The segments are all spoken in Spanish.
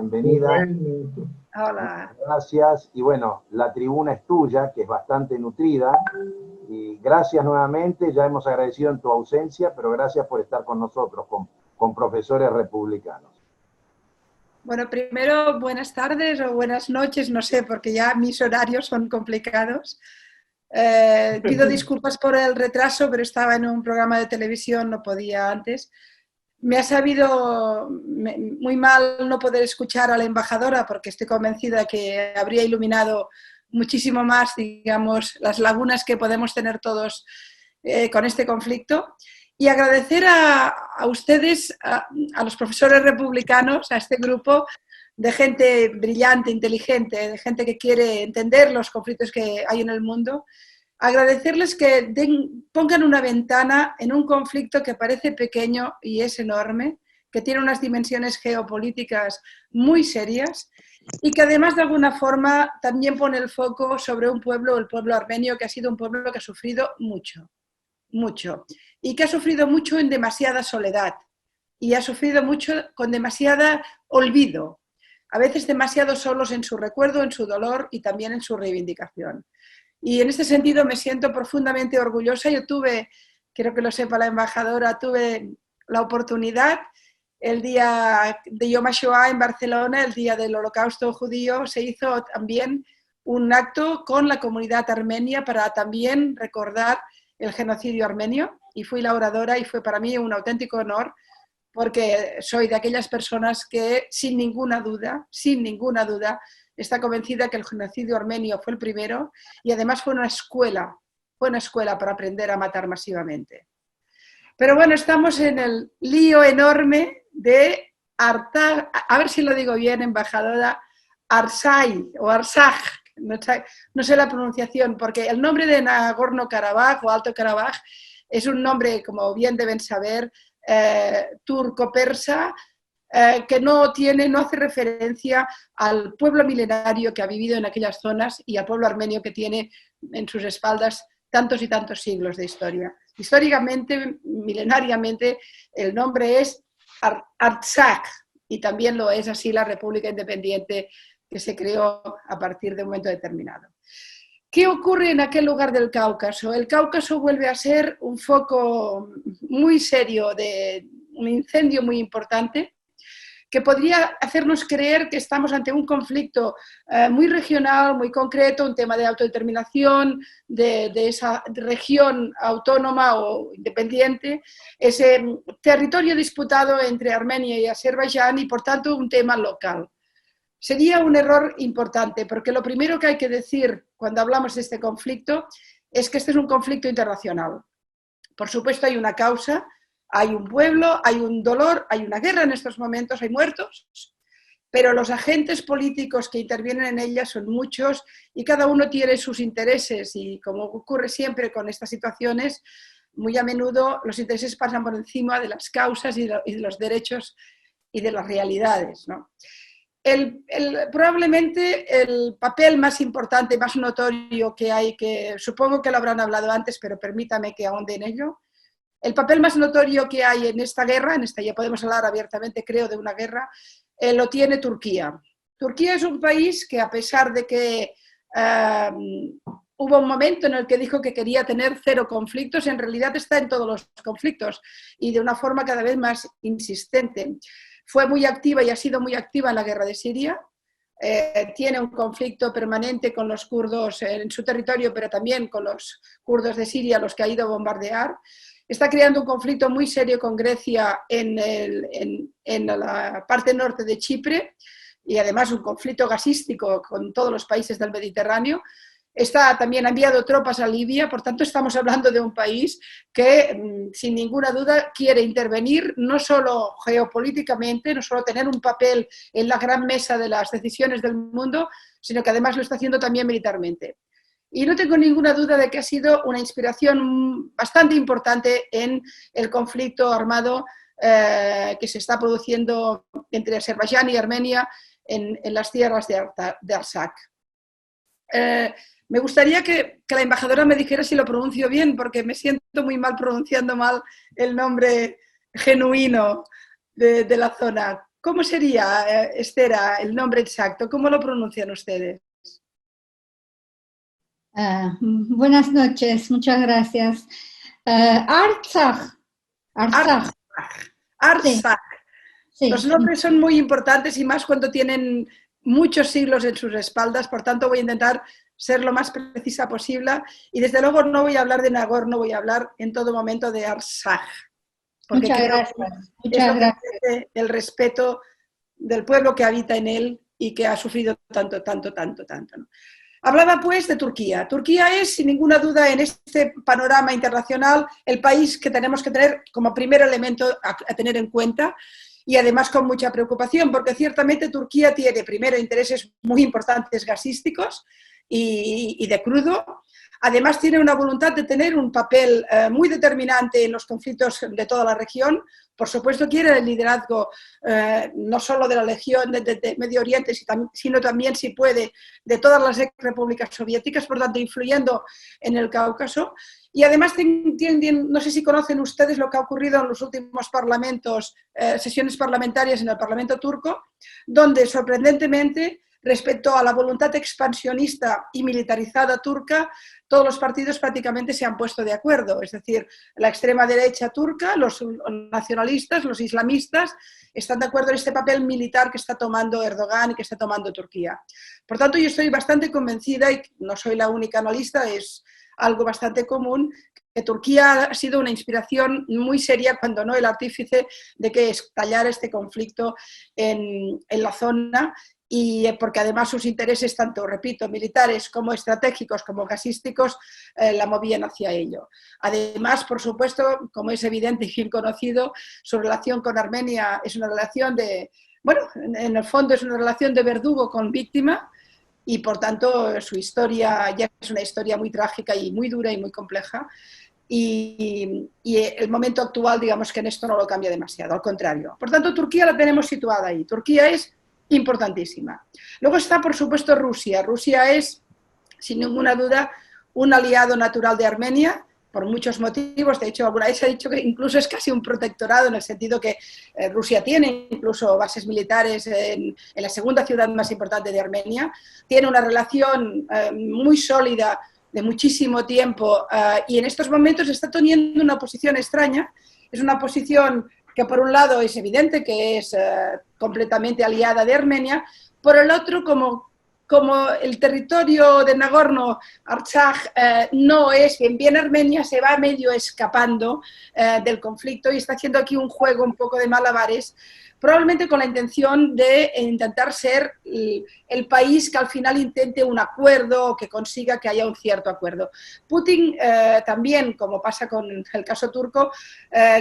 bienvenida. Hola. Gracias. Y bueno, la tribuna es tuya, que es bastante nutrida. Y gracias nuevamente, ya hemos agradecido en tu ausencia, pero gracias por estar con nosotros, con profesores republicanos. Bueno, primero, buenas tardes o buenas noches, no sé, porque ya mis horarios son complicados. Pido disculpas por el retraso, pero estaba en un programa de televisión, no podía antes. Me ha sabido muy mal no poder escuchar a la embajadora, porque estoy convencida que habría iluminado muchísimo más, digamos, las lagunas que podemos tener todos con este conflicto. Y agradecer a ustedes, a los profesores republicanos, a este grupo de gente brillante, inteligente, de gente que quiere entender los conflictos que hay en el mundo, agradecerles que pongan una ventana en un conflicto que parece pequeño y es enorme, que tiene unas dimensiones geopolíticas muy serias y que además de alguna forma también pone el foco sobre un pueblo, el pueblo armenio, que ha sido un pueblo que ha sufrido mucho, mucho, y que ha sufrido mucho en demasiada soledad y ha sufrido mucho con demasiado olvido, a veces demasiado solos en su recuerdo, en su dolor y también en su reivindicación. Y en este sentido me siento profundamente orgullosa. Yo tuve, quiero que lo sepa la embajadora, tuve la oportunidad el día de Yom HaShoah en Barcelona, el día del Holocausto judío, se hizo también un acto con la comunidad armenia para también recordar el genocidio armenio y fui la oradora y fue para mí un auténtico honor porque soy de aquellas personas que sin ninguna duda, está convencida que el genocidio armenio fue el primero y además fue una escuela para aprender a matar masivamente. Pero bueno, estamos en el lío enorme de Artsaj, a ver si lo digo bien, embajadora, Arsay o Arsaj, no sé la pronunciación, porque el nombre de Nagorno-Karabaj o Alto Karabaj es un nombre, como bien deben saber, turco-persa, que no hace referencia al pueblo milenario que ha vivido en aquellas zonas y al pueblo armenio que tiene en sus espaldas tantos y tantos siglos de historia. Históricamente, milenariamente, el nombre es Artsaj y también lo es así la República Independiente que se creó a partir de un momento determinado. ¿Qué ocurre en aquel lugar del Cáucaso? El Cáucaso vuelve a ser un foco muy serio de un incendio muy importante que podría hacernos creer que estamos ante un conflicto muy regional, muy concreto, un tema de autodeterminación de esa región autónoma o independiente, ese territorio disputado entre Armenia y Azerbaiyán y por tanto un tema local. Sería un error importante, porque lo primero que hay que decir cuando hablamos de este conflicto es que este es un conflicto internacional. Por supuesto hay una causa, hay un pueblo, hay un dolor, hay una guerra en estos momentos, hay muertos, pero los agentes políticos que intervienen en ella son muchos y cada uno tiene sus intereses y como ocurre siempre con estas situaciones, muy a menudo los intereses pasan por encima de las causas y de los derechos y de las realidades, ¿no? Probablemente el papel más importante, más notorio que hay, que supongo que lo habrán hablado antes, pero permítame que ahonde en ello, el papel más notorio que hay en esta guerra, en esta ya podemos hablar abiertamente, creo, de una guerra, lo tiene Turquía. Turquía es un país que a pesar de que hubo un momento en el que dijo que quería tener 0 conflictos, en realidad está en todos los conflictos y de una forma cada vez más insistente. Fue muy activa y ha sido muy activa en la guerra de Siria. Tiene un conflicto permanente con los kurdos en su territorio, pero también con los kurdos de Siria, los que ha ido a bombardear. Está creando un conflicto muy serio con Grecia en la parte norte de Chipre y además un conflicto gasístico con todos los países del Mediterráneo. También ha enviado tropas a Libia, por tanto estamos hablando de un país que sin ninguna duda quiere intervenir no solo geopolíticamente, no solo tener un papel en la gran mesa de las decisiones del mundo, sino que además lo está haciendo también militarmente. Y no tengo ninguna duda de que ha sido una inspiración bastante importante en el conflicto armado que se está produciendo entre Azerbaiyán y Armenia en las tierras de Artsaj. Me gustaría que la embajadora me dijera si lo pronuncio bien, porque me siento muy mal pronunciando mal el nombre genuino de la zona. ¿Cómo sería, Esther, el nombre exacto? ¿Cómo lo pronuncian ustedes? Buenas noches, muchas gracias. Artsakh. Artsakh. Sí, Artsakh. sí. Los nombres son muy importantes y más cuando tienen muchos siglos en sus espaldas, por tanto voy a intentar ser lo más precisa posible y desde luego no voy a hablar de Nagorno, voy a hablar en todo momento de Artsakh, porque Muchas creo gracias. que es Muchas lo que gracias. merece el respeto del pueblo que habita en él y que ha sufrido tanto, tanto, tanto, tanto, ¿no? Hablaba pues de Turquía. Turquía es, sin ninguna duda, en este panorama internacional, el país que tenemos que tener como primer elemento a tener en cuenta y además con mucha preocupación, porque ciertamente Turquía tiene primero intereses muy importantes gasísticos y de crudo. Además tiene una voluntad de tener un papel muy determinante en los conflictos de toda la región. Por supuesto quiere el liderazgo no solo de la región de Medio Oriente, sino también, si puede, de todas las repúblicas soviéticas, por tanto influyendo en el Cáucaso. Y además, no sé si conocen ustedes lo que ha ocurrido en los últimos parlamentos, sesiones parlamentarias en el Parlamento turco, donde sorprendentemente, respecto a la voluntad expansionista y militarizada turca, todos los partidos prácticamente se han puesto de acuerdo. Es decir, la extrema derecha turca, los nacionalistas, los islamistas, están de acuerdo en este papel militar que está tomando Erdogan y que está tomando Turquía. Por tanto, yo estoy bastante convencida, y no soy la única analista, es algo bastante común, que Turquía ha sido una inspiración muy seria, cuando no el artífice, de que estallara este conflicto en la zona, y porque además sus intereses, tanto, repito, militares como estratégicos, como gasísticos, la movían hacia ello. Además, por supuesto, como es evidente y bien conocido, su relación con Armenia es una relación de, bueno, en el fondo es una relación de verdugo con víctima, y por tanto su historia ya es una historia muy trágica y muy dura y muy compleja. Y el momento actual, digamos que en esto no lo cambia demasiado, al contrario. Por tanto, Turquía la tenemos situada ahí. Turquía es importantísima. Luego está, por supuesto, Rusia. Rusia es, sin ninguna duda, un aliado natural de Armenia, por muchos motivos. De hecho, alguna vez se ha dicho que incluso es casi un protectorado, en el sentido que Rusia tiene incluso bases militares en la segunda ciudad más importante de Armenia. Tiene una relación muy sólida de muchísimo tiempo y en estos momentos está teniendo una posición extraña. Es una posición que por un lado es evidente que es completamente aliada de Armenia, por el otro, como el territorio de Nagorno-Karabaj no es bien Armenia, se va medio escapando del conflicto y está haciendo aquí un juego un poco de malabares, probablemente con la intención de intentar ser el país que al final intente un acuerdo o que consiga que haya un cierto acuerdo. Putin también, como pasa con el caso turco,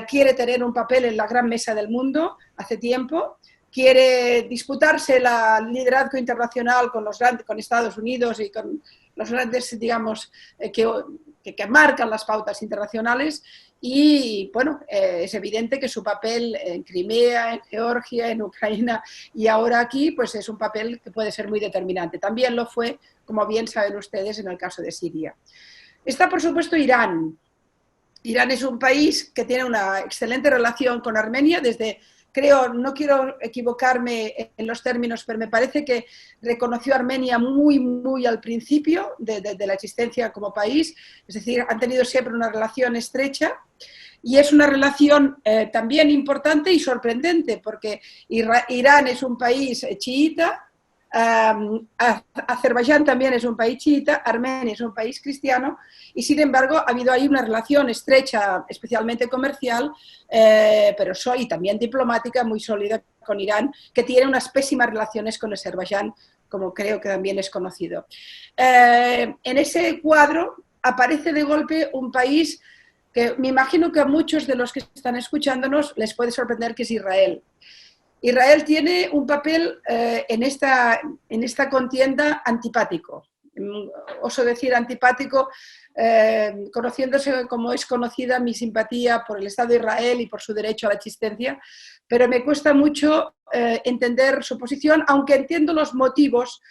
quiere tener un papel en la gran mesa del mundo hace tiempo, quiere disputarse el liderazgo internacional con Estados Unidos y con los grandes, digamos, que marcan las pautas internacionales. Y bueno, es evidente que su papel en Crimea, en Georgia, en Ucrania y ahora aquí, pues es un papel que puede ser muy determinante. También lo fue, como bien saben ustedes, en el caso de Siria. Está, por supuesto, Irán. Irán es un país que tiene una excelente relación con Armenia desde, creo, no quiero equivocarme en los términos, pero me parece que reconoció a Armenia muy, muy al principio de la existencia como país, es decir, han tenido siempre una relación estrecha. Y es una relación también importante y sorprendente, porque Irán es un país chiita, Azerbaiyán también es un país chiita, Armenia es un país cristiano, y sin embargo ha habido ahí una relación estrecha, especialmente comercial, pero y también diplomática, muy sólida con Irán, que tiene unas pésimas relaciones con Azerbaiyán, como creo que también es conocido. En ese cuadro aparece de golpe un país que me imagino que a muchos de los que están escuchándonos les puede sorprender, que es Israel. Israel tiene un papel en esta contienda antipático. Oso decir antipático, conociéndose como es conocida mi simpatía por el Estado de Israel y por su derecho a la existencia, pero me cuesta mucho entender su posición, aunque entiendo los motivos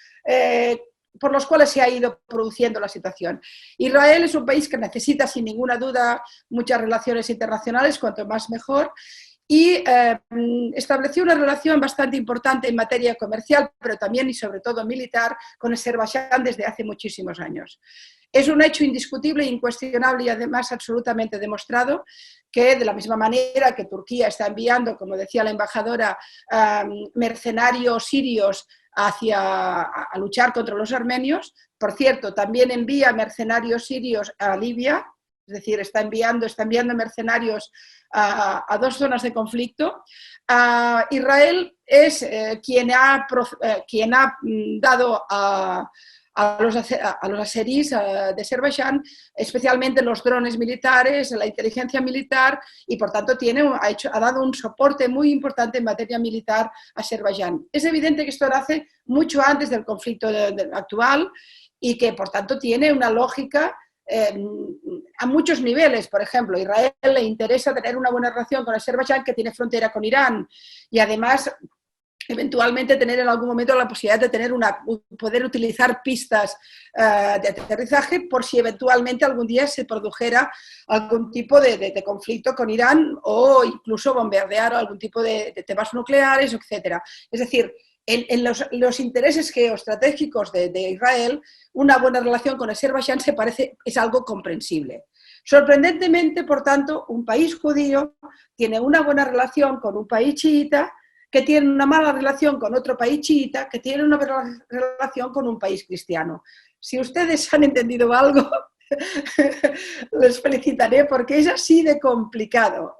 por los cuales se ha ido produciendo la situación. Israel es un país que necesita, sin ninguna duda, muchas relaciones internacionales, cuanto más mejor, y estableció una relación bastante importante en materia comercial, pero también y sobre todo militar, con Azerbaiyán desde hace muchísimos años. Es un hecho indiscutible, incuestionable y además absolutamente demostrado que de la misma manera que Turquía está enviando, como decía la embajadora, mercenarios sirios a luchar contra los armenios, por cierto, también envía mercenarios sirios a Libia, es decir, está enviando mercenarios a dos zonas de conflicto. Israel es quien ha dado a los azeríes de Azerbaiyán, especialmente los drones militares, la inteligencia militar, y por tanto ha dado un soporte muy importante en materia militar a Azerbaiyán. Es evidente que esto nace mucho antes del conflicto actual y que por tanto tiene una lógica a muchos niveles. Por ejemplo, a Israel le interesa tener una buena relación con Azerbaiyán, que tiene frontera con Irán, y además eventualmente tener en algún momento la posibilidad de poder utilizar pistas de aterrizaje por si eventualmente algún día se produjera algún tipo de conflicto con Irán o incluso bombardear algún tipo de temas nucleares, etc. Es decir, en los intereses geoestratégicos de Israel, una buena relación con Azerbaiyán es algo comprensible. Sorprendentemente, por tanto, un país judío tiene una buena relación con un país chiita, que tiene una mala relación con otro país chiita, que tiene una buena relación con un país cristiano. Si ustedes han entendido algo, les felicitaré porque es así de complicado,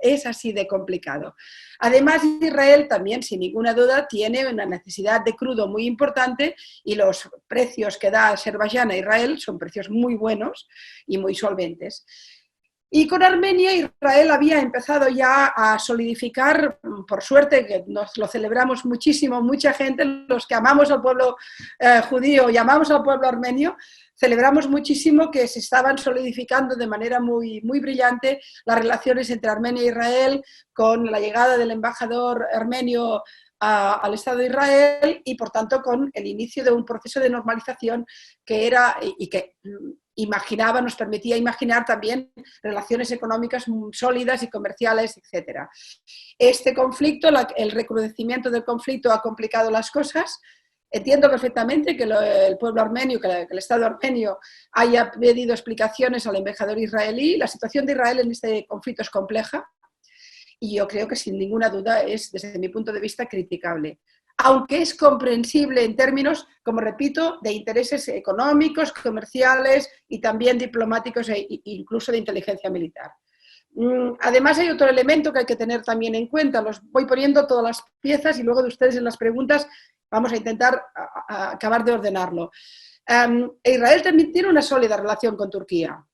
Además, Israel también, sin ninguna duda, tiene una necesidad de crudo muy importante y los precios que da Azerbaiyán a Israel son precios muy buenos y muy solventes. Y con Armenia, Israel había empezado ya a solidificar, por suerte, que nos lo celebramos muchísimo, mucha gente, los que amamos al pueblo judío y amamos al pueblo armenio, celebramos muchísimo que se estaban solidificando de manera muy, muy brillante las relaciones entre Armenia e Israel, con la llegada del embajador armenio al Estado de Israel y, por tanto, con el inicio de un proceso de normalización que nos permitía imaginar también relaciones económicas sólidas y comerciales, etc. Este conflicto, el recrudecimiento del conflicto ha complicado las cosas. Entiendo perfectamente que el pueblo armenio, que el Estado armenio haya pedido explicaciones al embajador israelí. La situación de Israel en este conflicto es compleja y yo creo que sin ninguna duda es, desde mi punto de vista, criticable. Aunque es comprensible en términos, como repito, de intereses económicos, comerciales y también diplomáticos e incluso de inteligencia militar. Además, hay otro elemento que hay que tener también en cuenta. Los voy poniendo todas las piezas y luego de ustedes en las preguntas vamos a intentar acabar de ordenarlo. Israel también tiene una sólida relación con Turquía,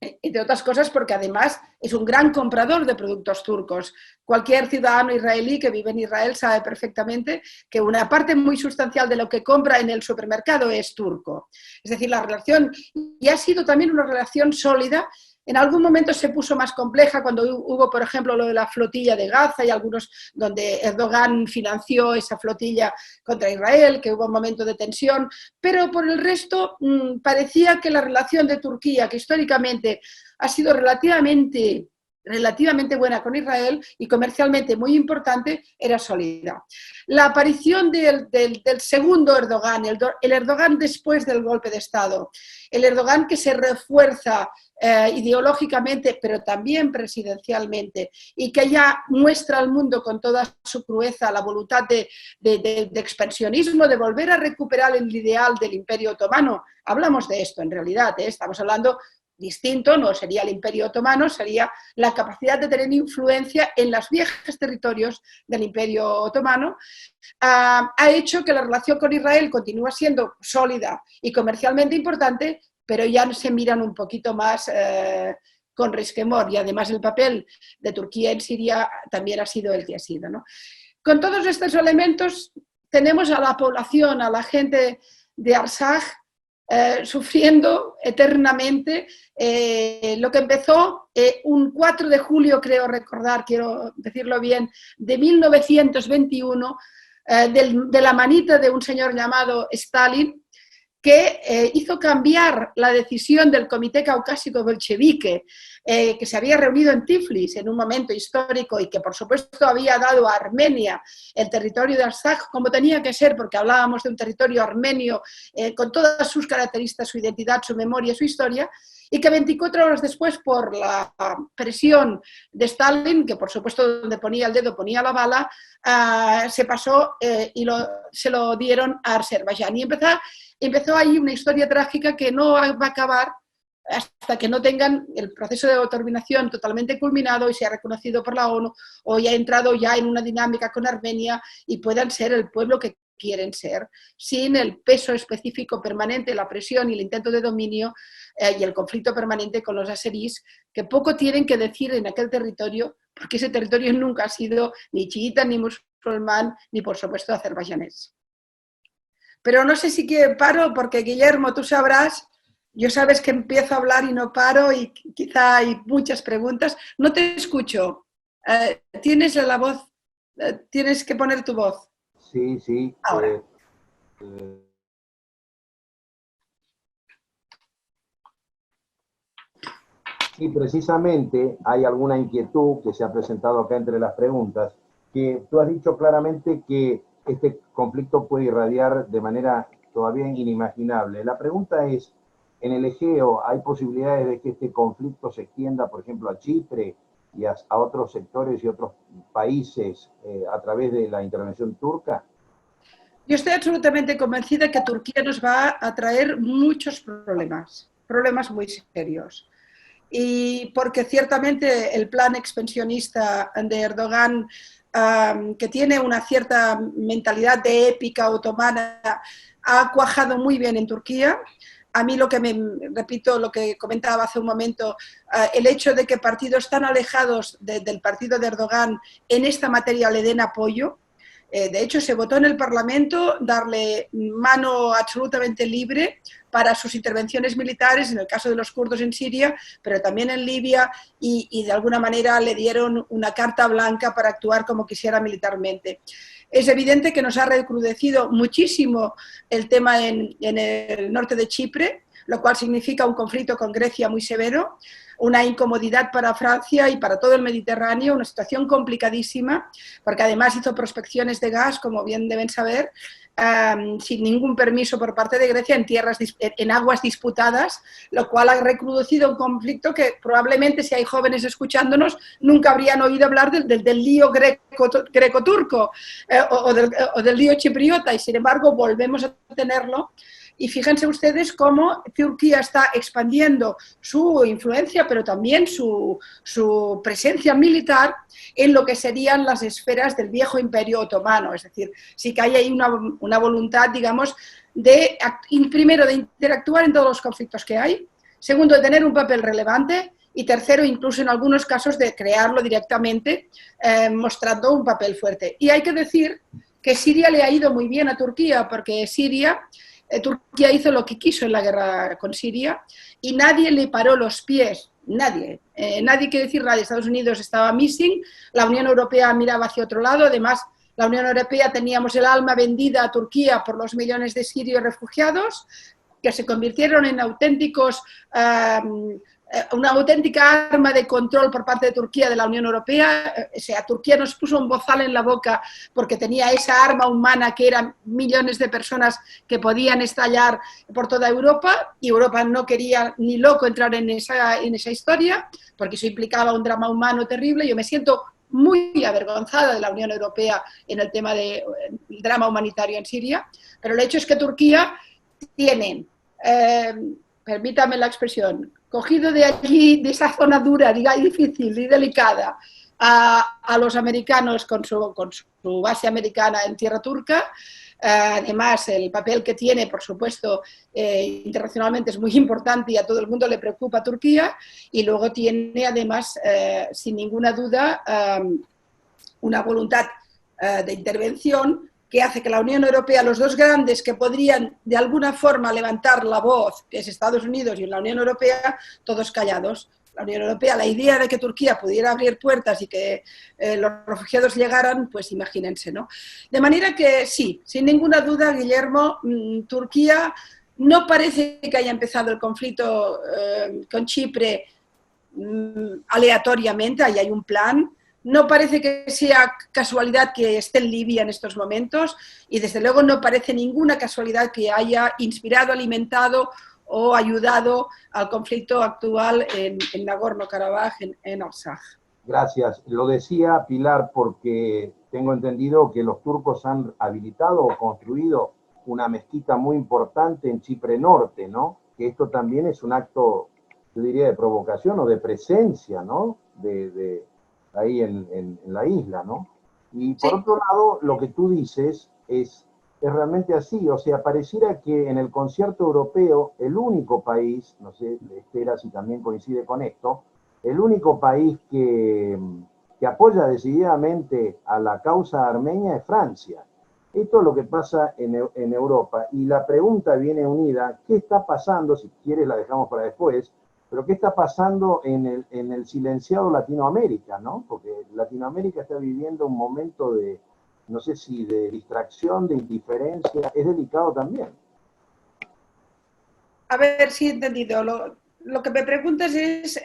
entre otras cosas porque además es un gran comprador de productos turcos. Cualquier ciudadano israelí que vive en Israel sabe perfectamente que una parte muy sustancial de lo que compra en el supermercado es turco. Es decir, la relación, y ha sido también una relación sólida. En algún momento se puso más compleja cuando hubo, por ejemplo, lo de la flotilla de Gaza y algunos donde Erdogan financió esa flotilla contra Israel, que hubo un momento de tensión, pero por el resto parecía que la relación de Turquía, que históricamente ha sido relativamente buena con Israel y comercialmente muy importante, era sólida. La aparición del segundo Erdogan, el Erdogan después del golpe de Estado, el Erdogan que se refuerza ideológicamente, pero también presidencialmente, y que ya muestra al mundo con toda su crueza la voluntad de expansionismo, de volver a recuperar el ideal del Imperio Otomano. Hablamos de esto en realidad, estamos hablando distinto, no sería el Imperio Otomano, sería la capacidad de tener influencia en los viejos territorios del Imperio Otomano, ha hecho que la relación con Israel continúe siendo sólida y comercialmente importante, pero ya se miran un poquito más con resquemor, y además el papel de Turquía en Siria también ha sido el que ha sido, ¿no? Con todos estos elementos tenemos a la población, a la gente de Artsaj, sufriendo eternamente lo que empezó un 4 de julio, creo recordar, quiero decirlo bien, de 1921, de la manita de un señor llamado Stalin, que hizo cambiar la decisión del Comité Caucásico Bolchevique, que se había reunido en Tiflis en un momento histórico y que por supuesto había dado a Armenia el territorio de Artsaj como tenía que ser, porque hablábamos de un territorio armenio con todas sus características, su identidad, su memoria, su historia, y que 24 horas después, por la presión de Stalin, que por supuesto donde ponía el dedo ponía la bala, se pasó y se lo dieron a Azerbaiyán. Y empezó ahí una historia trágica que no va a acabar hasta que no tengan el proceso de autodeterminación totalmente culminado y sea reconocido por la ONU, o ya ha entrado ya en una dinámica con Armenia y puedan ser el pueblo que quieren ser, sin el peso específico permanente, la presión y el intento de dominio y el conflicto permanente con los azeríes, que poco tienen que decir en aquel territorio, porque ese territorio nunca ha sido ni chiita, ni musulmán, ni por supuesto azerbaiyánés. Pero no sé si paro, porque Guillermo, tú sabrás, yo sabes que empiezo a hablar y no paro y quizá hay muchas preguntas. No te escucho. Tienes la voz, tienes que poner tu voz. Sí, sí. Ahora. Sí, precisamente hay alguna inquietud que se ha presentado acá entre las preguntas, que tú has dicho claramente que este conflicto puede irradiar de manera todavía inimaginable. La pregunta es, ¿en el Egeo hay posibilidades de que este conflicto se extienda, por ejemplo, a Chipre y a otros sectores y otros países a través de la intervención turca? Yo estoy absolutamente convencida que Turquía nos va a traer muchos problemas muy serios. Y porque ciertamente el plan expansionista de Erdogan, que tiene una cierta mentalidad de épica otomana, ha cuajado muy bien en Turquía. A mí repito lo que comentaba hace un momento, el hecho de que partidos tan alejados del partido de Erdogan en esta materia le den apoyo. De hecho, se votó en el Parlamento darle mano absolutamente libre para sus intervenciones militares, en el caso de los kurdos en Siria, pero también en Libia, y de alguna manera le dieron una carta blanca para actuar como quisiera militarmente. Es evidente que nos ha recrudecido muchísimo el tema en el norte de Chipre, lo cual significa un conflicto con Grecia muy severo, una incomodidad para Francia y para todo el Mediterráneo, una situación complicadísima, porque además hizo prospecciones de gas, como bien deben saber, sin ningún permiso por parte de Grecia en aguas disputadas, lo cual ha recrudecido un conflicto que probablemente, si hay jóvenes escuchándonos, nunca habrían oído hablar del lío greco-turco o del lío chipriota, y sin embargo volvemos a tenerlo. Y fíjense ustedes cómo Turquía está expandiendo su influencia, pero también su presencia militar en lo que serían las esferas del viejo imperio otomano. Es decir, sí que hay ahí una voluntad, digamos, primero de interactuar en todos los conflictos que hay, segundo, de tener un papel relevante, y tercero, incluso en algunos casos, de crearlo directamente, mostrando un papel fuerte. Y hay que decir que Siria le ha ido muy bien a Turquía, porque Turquía hizo lo que quiso en la guerra con Siria y nadie le paró los pies, nadie quiere decir nadie. Estados Unidos estaba missing, la Unión Europea miraba hacia otro lado, además la Unión Europea teníamos el alma vendida a Turquía por los millones de sirios refugiados que se convirtieron en una auténtica arma de control por parte de Turquía, de la Unión Europea. O sea, Turquía nos puso un bozal en la boca porque tenía esa arma humana que eran millones de personas que podían estallar por toda Europa, y Europa no quería ni loco entrar en esa historia, porque eso implicaba un drama humano terrible. Yo me siento muy avergonzada de la Unión Europea en el tema del drama humanitario en Siria, pero el hecho es que Turquía tiene, permítame la expresión, cogido de allí, de esa zona dura, difícil y delicada, a los americanos con su base americana en tierra turca. Además, el papel que tiene, por supuesto, internacionalmente es muy importante y a todo el mundo le preocupa Turquía. Y luego tiene, además, sin ninguna duda, una voluntad de intervención que hace que la Unión Europea, los dos grandes que podrían de alguna forma levantar la voz, que es Estados Unidos y la Unión Europea, todos callados. La Unión Europea, la idea de que Turquía pudiera abrir puertas y que los refugiados llegaran, pues imagínense, ¿no? De manera que sí, sin ninguna duda, Guillermo, Turquía No parece que haya empezado el conflicto con Chipre aleatoriamente, ahí hay un plan. No parece que sea casualidad que esté en Libia en estos momentos y desde luego no parece ninguna casualidad que haya inspirado, alimentado o ayudado al conflicto actual en Nagorno-Karabaj, en Artsaj. Gracias. Lo decía Pilar porque tengo entendido que los turcos han habilitado o construido una mezquita muy importante en Chipre Norte, ¿no? Que esto también es un acto, yo diría, de provocación o de presencia, ¿no? Ahí en la isla, ¿no? Y por otro lado, lo que tú dices es realmente así, o sea, pareciera que en el concierto europeo, el único país, no sé, Esther, si también coincide con esto, el único país que apoya decididamente a la causa armenia es Francia. Esto es lo que pasa en Europa. Y la pregunta viene unida, ¿qué está pasando? Si quieres la dejamos para después, pero ¿qué está pasando en el silenciado Latinoamérica, ¿no? Porque Latinoamérica está viviendo un momento de, no sé si de distracción, de indiferencia, es delicado también. A ver si he entendido. Lo que me preguntas es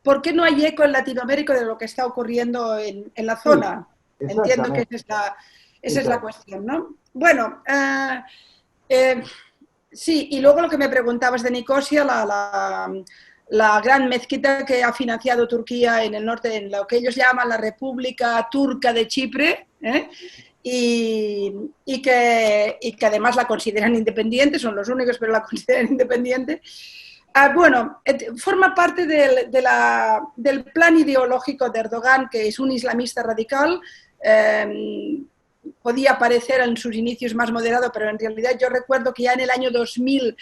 ¿por qué no hay eco en Latinoamérica de lo que está ocurriendo en la zona? Sí, entiendo que esa es la cuestión, ¿no? Bueno, sí, y luego lo que me preguntabas de Nicosia, la gran mezquita que ha financiado Turquía en el norte, en lo que ellos llaman la República Turca de Chipre, y que además la consideran independiente, son los únicos, pero la consideran independiente. Bueno, forma parte del plan ideológico de Erdogan, que es un islamista radical. Podía parecer en sus inicios más moderado, pero en realidad yo recuerdo que ya en el año 2000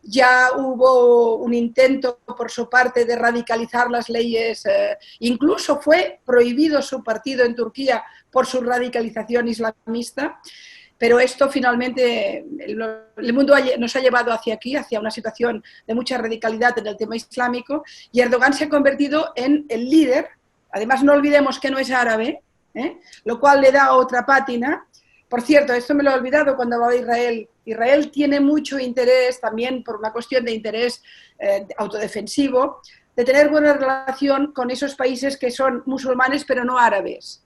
ya hubo un intento por su parte de radicalizar las leyes, incluso fue prohibido su partido en Turquía por su radicalización islamista. Pero esto finalmente, el mundo nos ha llevado hacia aquí, hacia una situación de mucha radicalidad en el tema islámico, y Erdogan se ha convertido en el líder. Además, no olvidemos que no es árabe, lo cual le da otra pátina. Por cierto, esto me lo he olvidado cuando hablaba de Israel. Israel tiene mucho interés, también por una cuestión de interés autodefensivo, de tener buena relación con esos países que son musulmanes pero no árabes.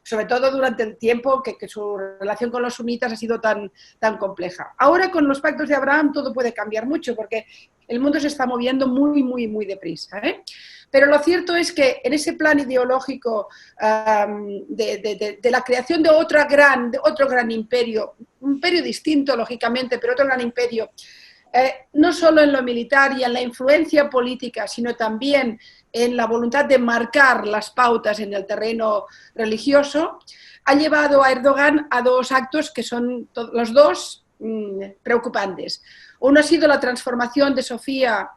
Sobre todo durante el tiempo que su relación con los sunitas ha sido tan compleja. Ahora con los pactos de Abraham todo puede cambiar mucho porque el mundo se está moviendo muy, muy, muy deprisa. Pero lo cierto es que en ese plan ideológico de la creación de otro gran imperio, un imperio distinto lógicamente, pero otro gran imperio, no solo en lo militar y en la influencia política, sino también en la voluntad de marcar las pautas en el terreno religioso, ha llevado a Erdogan a dos actos que son los dos preocupantes. Uno ha sido la transformación de Sofía,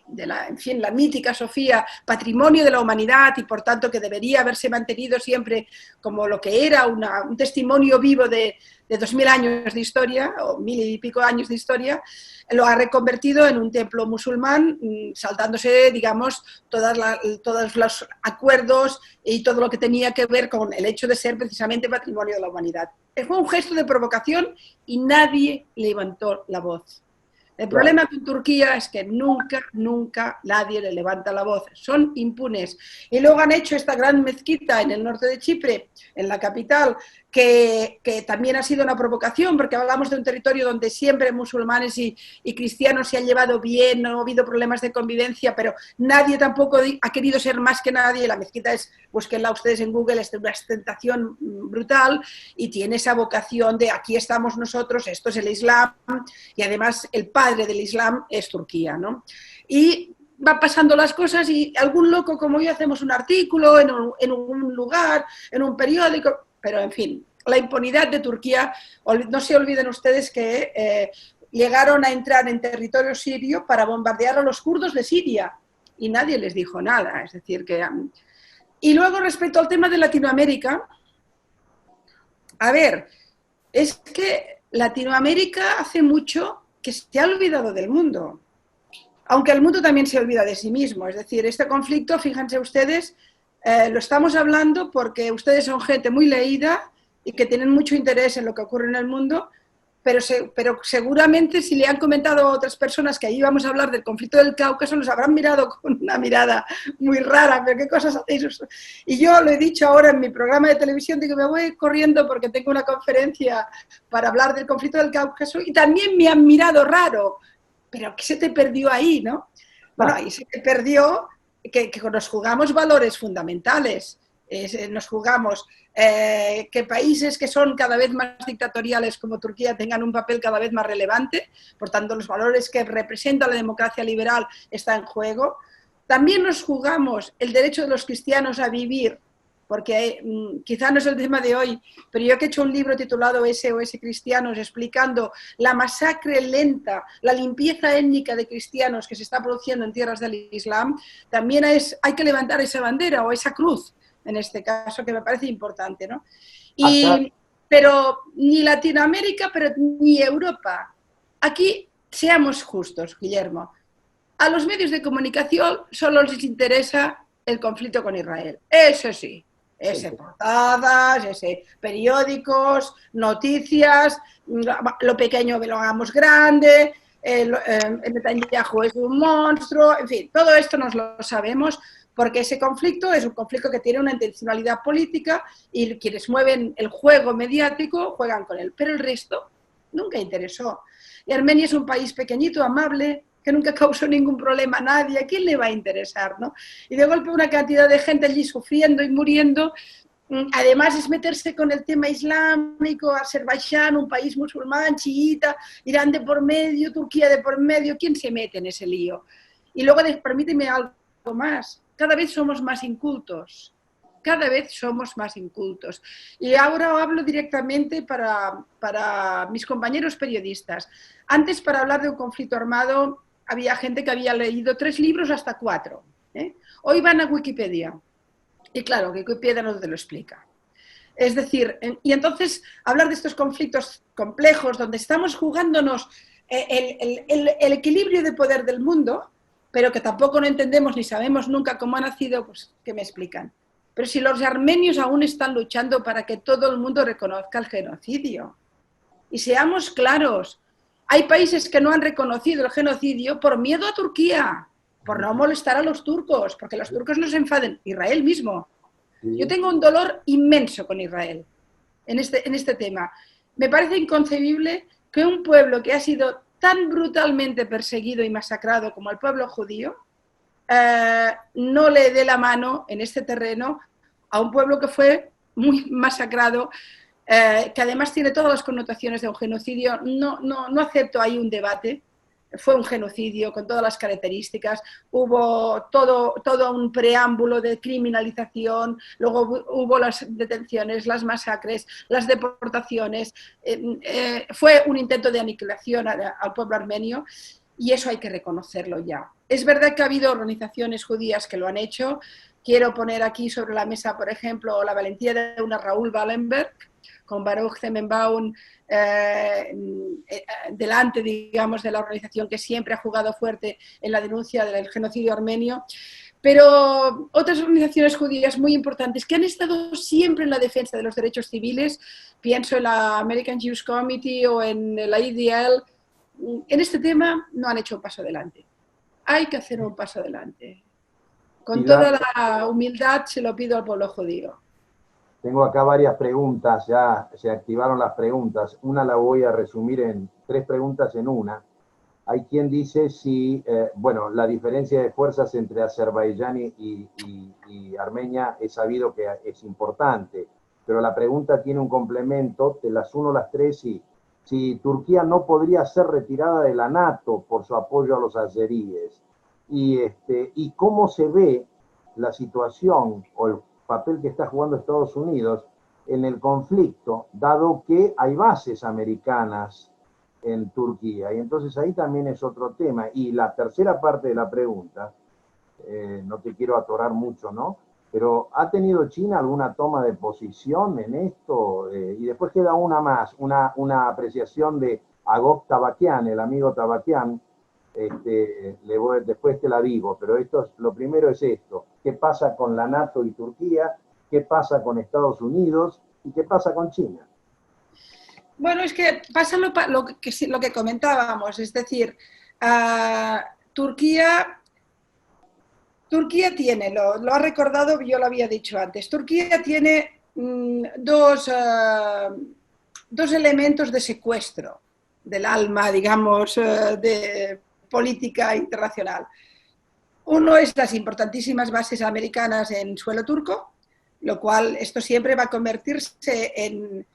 en fin, la mítica Sofía, patrimonio de la humanidad y por tanto que debería haberse mantenido siempre como lo que era un testimonio vivo de 2000 años de historia, o 1000 y pico años de historia, lo ha reconvertido en un templo musulmán, saltándose, digamos, todos los acuerdos y todo lo que tenía que ver con el hecho de ser precisamente patrimonio de la humanidad. Fue un gesto de provocación y nadie levantó la voz. El problema con Turquía es que nunca nadie le levanta la voz, son impunes. Y luego han hecho esta gran mezquita en el norte de Chipre, en la capital, que también ha sido una provocación, porque hablamos de un territorio donde siempre musulmanes y cristianos se han llevado bien, no ha habido problemas de convivencia, pero nadie tampoco ha querido ser más que nadie. La mezquita es, búsquenla ustedes en Google, es de una ostentación brutal y tiene esa vocación de aquí estamos nosotros, esto es el Islam, y además el padre del Islam es Turquía, ¿no? Y va pasando las cosas y algún loco como yo hacemos un artículo en un lugar, en un periódico, pero en fin, la impunidad de Turquía, no se olviden ustedes que llegaron a entrar en territorio sirio para bombardear a los kurdos de Siria y nadie les dijo nada, es decir que... Y luego respecto al tema de Latinoamérica, a ver, es que Latinoamérica hace mucho que se ha olvidado del mundo, aunque el mundo también se olvida de sí mismo, es decir, este conflicto, fíjense ustedes, lo estamos hablando porque ustedes son gente muy leída y que tienen mucho interés en lo que ocurre en el mundo, pero seguramente si le han comentado a otras personas que ahí vamos a hablar del conflicto del Cáucaso, los habrán mirado con una mirada muy rara, pero ¿qué cosas hacéis? Y yo lo he dicho ahora en mi programa de televisión, digo, me voy corriendo porque tengo una conferencia para hablar del conflicto del Cáucaso y también me han mirado raro, pero ¿qué se te perdió ahí, no? Bueno, ahí se te perdió que nos jugamos valores fundamentales, nos jugamos que países que son cada vez más dictatoriales como Turquía tengan un papel cada vez más relevante, por tanto los valores que representa la democracia liberal están en juego. También nos jugamos el derecho de los cristianos a vivir, porque quizá no es el tema de hoy, pero yo que he hecho un libro titulado SOS Cristianos explicando la masacre lenta, la limpieza étnica de cristianos que se está produciendo en tierras del Islam, también hay que levantar esa bandera o esa cruz, en este caso, que me parece importante, ¿no? Pero ni Latinoamérica, pero ni Europa. Aquí, seamos justos, Guillermo, a los medios de comunicación solo les interesa el conflicto con Israel. Eso sí, ese portadas, ese periódicos, noticias, lo pequeño que lo hagamos grande, el Netanyahu es un monstruo, en fin, todo esto nos lo sabemos, porque ese conflicto es un conflicto que tiene una intencionalidad política y quienes mueven el juego mediático juegan con él, pero el resto nunca interesó. Y Armenia es un país pequeñito, amable, que nunca causó ningún problema a nadie, ¿a quién le va a interesar, no? Y de golpe una cantidad de gente allí sufriendo y muriendo, además es meterse con el tema islámico, Azerbaiyán, un país musulmán, chiita, Irán de por medio, Turquía de por medio, ¿quién se mete en ese lío? Y luego, permíteme algo más, cada vez somos más incultos, cada vez somos más incultos. Y ahora hablo directamente para mis compañeros periodistas. Antes, para hablar de un conflicto armado, había gente que había leído 3 libros hasta 4. Hoy van a Wikipedia. Y claro, Wikipedia no te lo explica. Es decir, y entonces hablar de estos conflictos complejos, donde estamos jugándonos el equilibrio de poder del mundo, pero que tampoco no entendemos ni sabemos nunca cómo ha nacido, pues ¿qué me explican? Pero si los armenios aún están luchando para que todo el mundo reconozca el genocidio. Y seamos claros, hay países que no han reconocido el genocidio por miedo a Turquía, por no molestar a los turcos, porque los turcos no se enfaden, Israel mismo. Yo tengo un dolor inmenso con Israel en este tema. Me parece inconcebible que un pueblo que ha sido tan brutalmente perseguido y masacrado como el pueblo judío, no le dé la mano en este terreno a un pueblo que fue muy masacrado, que además tiene todas las connotaciones de un genocidio. No acepto ahí un debate. Fue un genocidio con todas las características, hubo todo un preámbulo de criminalización, luego hubo las detenciones, las masacres, las deportaciones, fue un intento de aniquilación al pueblo armenio y eso hay que reconocerlo ya. Es verdad que ha habido organizaciones judías que lo han hecho. Quiero poner aquí sobre la mesa, por ejemplo, la valentía de una Raúl Wallenberg, con Baruch Zemenbaum delante, digamos, de la organización que siempre ha jugado fuerte en la denuncia del genocidio armenio, pero otras organizaciones judías muy importantes que han estado siempre en la defensa de los derechos civiles, pienso en la American Jewish Committee o en la IDL, en este tema no han hecho un paso adelante. Hay que hacer un paso adelante. Con toda la humildad se lo pido al pueblo judío. Tengo acá varias preguntas, ya se activaron las preguntas. Una la voy a resumir en 3 preguntas en una. Hay quien dice si, bueno, la diferencia de fuerzas entre Azerbaiyán y Armenia es sabido que es importante, pero la pregunta tiene un complemento, te las uno las 3 y si Turquía no podría ser retirada de la NATO por su apoyo a los azeríes. Y cómo se ve la situación o el papel que está jugando Estados Unidos en el conflicto, dado que hay bases americanas en Turquía. Y entonces ahí también es otro tema. Y la tercera parte de la pregunta, no te quiero atorar mucho, ¿no? Pero ¿ha tenido China alguna toma de posición en esto? Y después queda una más, una apreciación de Agop Tabakian, el amigo Tabakian. Después te la digo, pero lo primero es esto. ¿Qué pasa con la NATO y Turquía? ¿Qué pasa con Estados Unidos? ¿Y qué pasa con China? Bueno, es que pasa lo que comentábamos, es decir, Turquía tiene, lo ha recordado, yo lo había dicho antes, Turquía tiene dos elementos de secuestro del alma, digamos, de política internacional. Uno es las importantísimas bases americanas en suelo turco, lo cual esto siempre va a convertirse en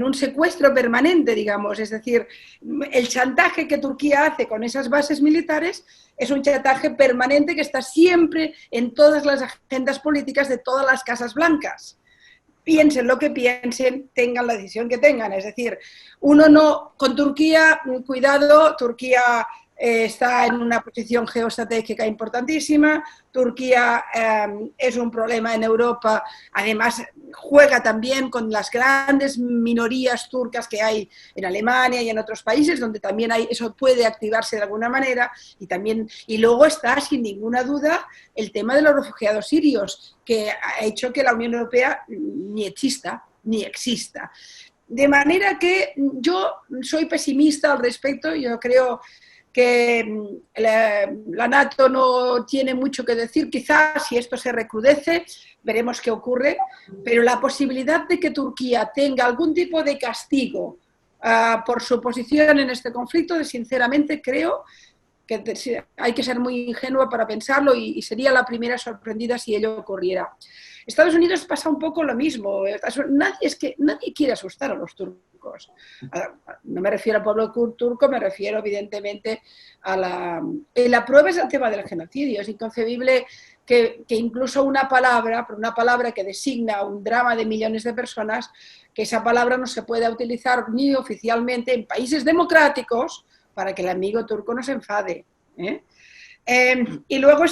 un secuestro permanente, digamos. Es decir, el chantaje que Turquía hace con esas bases militares es un chantaje permanente que está siempre en todas las agendas políticas de todas las casas blancas. Piensen lo que piensen, tengan la decisión que tengan. Es decir, uno no, con Turquía, cuidado, Turquía está en una posición geoestratégica importantísima, Turquía es un problema en Europa, además juega también con las grandes minorías turcas que hay en Alemania y en otros países, donde también eso puede activarse de alguna manera, y luego está, sin ninguna duda, el tema de los refugiados sirios, que ha hecho que la Unión Europea ni exista. De manera que yo soy pesimista al respecto, yo creo que la NATO no tiene mucho que decir, quizás si esto se recrudece, veremos qué ocurre, pero la posibilidad de que Turquía tenga algún tipo de castigo por su posición en este conflicto, sinceramente creo que hay que ser muy ingenuo para pensarlo y sería la primera sorprendida si ello ocurriera. Estados Unidos pasa un poco lo mismo. Nadie quiere asustar a los turcos. No me refiero al pueblo turco, me refiero evidentemente a la prueba es el tema del genocidio. Es inconcebible que incluso una palabra que designa un drama de millones de personas, que esa palabra no se pueda utilizar ni oficialmente en países democráticos para que el amigo turco no se enfade. Y luego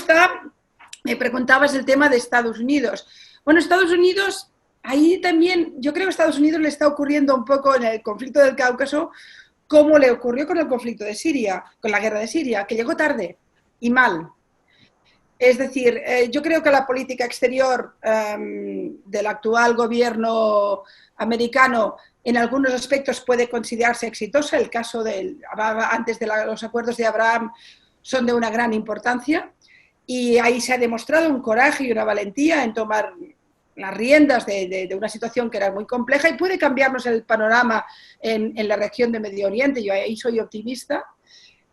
me preguntabas el tema de Estados Unidos. Bueno, Estados Unidos, ahí también, yo creo que a Estados Unidos le está ocurriendo un poco en el conflicto del Cáucaso, como le ocurrió con el conflicto de Siria, con la guerra de Siria, que llegó tarde y mal. Es decir, yo creo que la política exterior del actual gobierno americano en algunos aspectos puede considerarse exitosa. El caso antes de los acuerdos de Abraham son de una gran importancia y ahí se ha demostrado un coraje y una valentía en tomar las riendas de una situación que era muy compleja y puede cambiarnos el panorama en la región de Medio Oriente. Yo ahí soy optimista,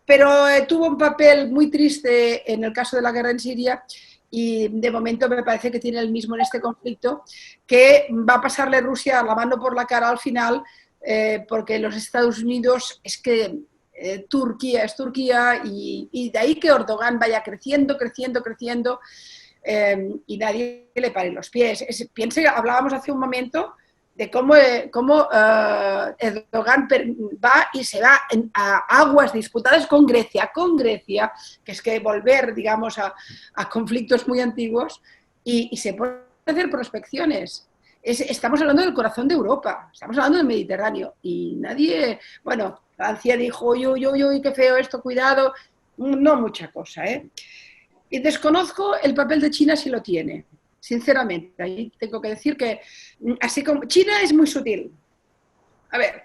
pero tuvo un papel muy triste en el caso de la guerra en Siria y de momento me parece que tiene el mismo en este conflicto, que va a pasarle Rusia la mano por la cara al final, porque los Estados Unidos es que Turquía es Turquía y de ahí que Erdogan vaya creciendo y nadie le pare los pies. Hablábamos hace un momento de cómo Erdogan va y se va a aguas disputadas con Grecia, que es que volver, digamos, a conflictos muy antiguos y se pueden hacer prospecciones. Estamos hablando del corazón de Europa, estamos hablando del Mediterráneo y nadie, bueno, Francia dijo, uy, qué feo esto, cuidado, no mucha cosa, ¿eh? Y desconozco el papel de China si lo tiene, sinceramente. Ahí tengo que decir que, así como China es muy sutil. A ver,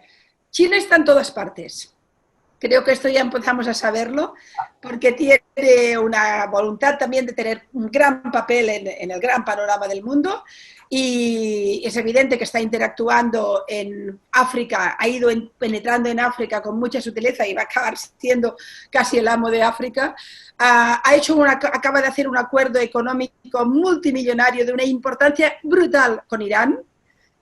China está en todas partes. Creo que esto ya empezamos a saberlo, porque tiene una voluntad también de tener un gran papel en el gran panorama del mundo y es evidente que está interactuando en África, ha ido penetrando en África con mucha sutileza y va a acabar siendo casi el amo de África. Acaba de hacer un acuerdo económico multimillonario de una importancia brutal con Irán,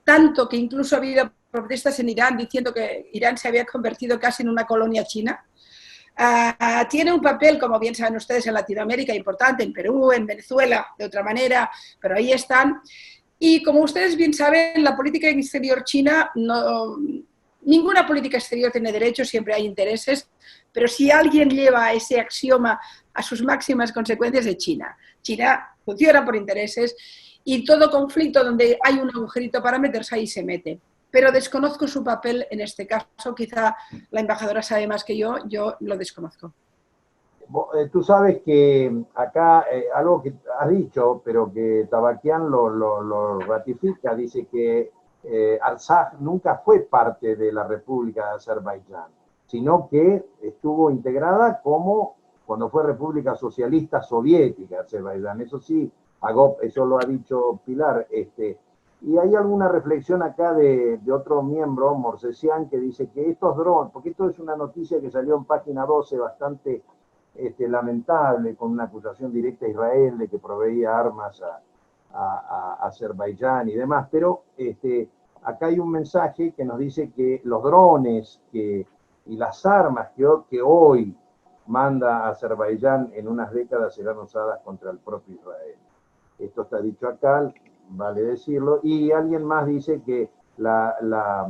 tanto que incluso ha habido protestas en Irán diciendo que Irán se había convertido casi en una colonia china. Tiene un papel, como bien saben ustedes, en Latinoamérica importante, en Perú, en Venezuela, de otra manera, pero ahí están. Y como ustedes bien saben, la política exterior china, ninguna política exterior tiene derechos, siempre hay intereses, pero si alguien lleva ese axioma a sus máximas consecuencias es China. China funciona por intereses y todo conflicto donde hay un agujerito para meterse ahí se mete. Pero desconozco su papel en este caso, quizá la embajadora sabe más que yo lo desconozco. Tú sabes que acá, algo que has dicho, pero que Tabaquian lo ratifica, dice que Artsaj nunca fue parte de la República de Azerbaiyán, sino que estuvo integrada como cuando fue República Socialista Soviética Azerbaiyán. Eso sí, eso lo ha dicho Pilar. Y hay alguna reflexión acá de otro miembro, Morsesian, que dice que estos drones, porque esto es una noticia que salió en página 12 bastante lamentable, con una acusación directa a Israel de que proveía armas a Azerbaiyán y demás, pero acá hay un mensaje que nos dice que los drones y las armas que hoy manda a Azerbaiyán en unas décadas serán usadas contra el propio Israel. Esto está dicho acá, vale decirlo, y alguien más dice que la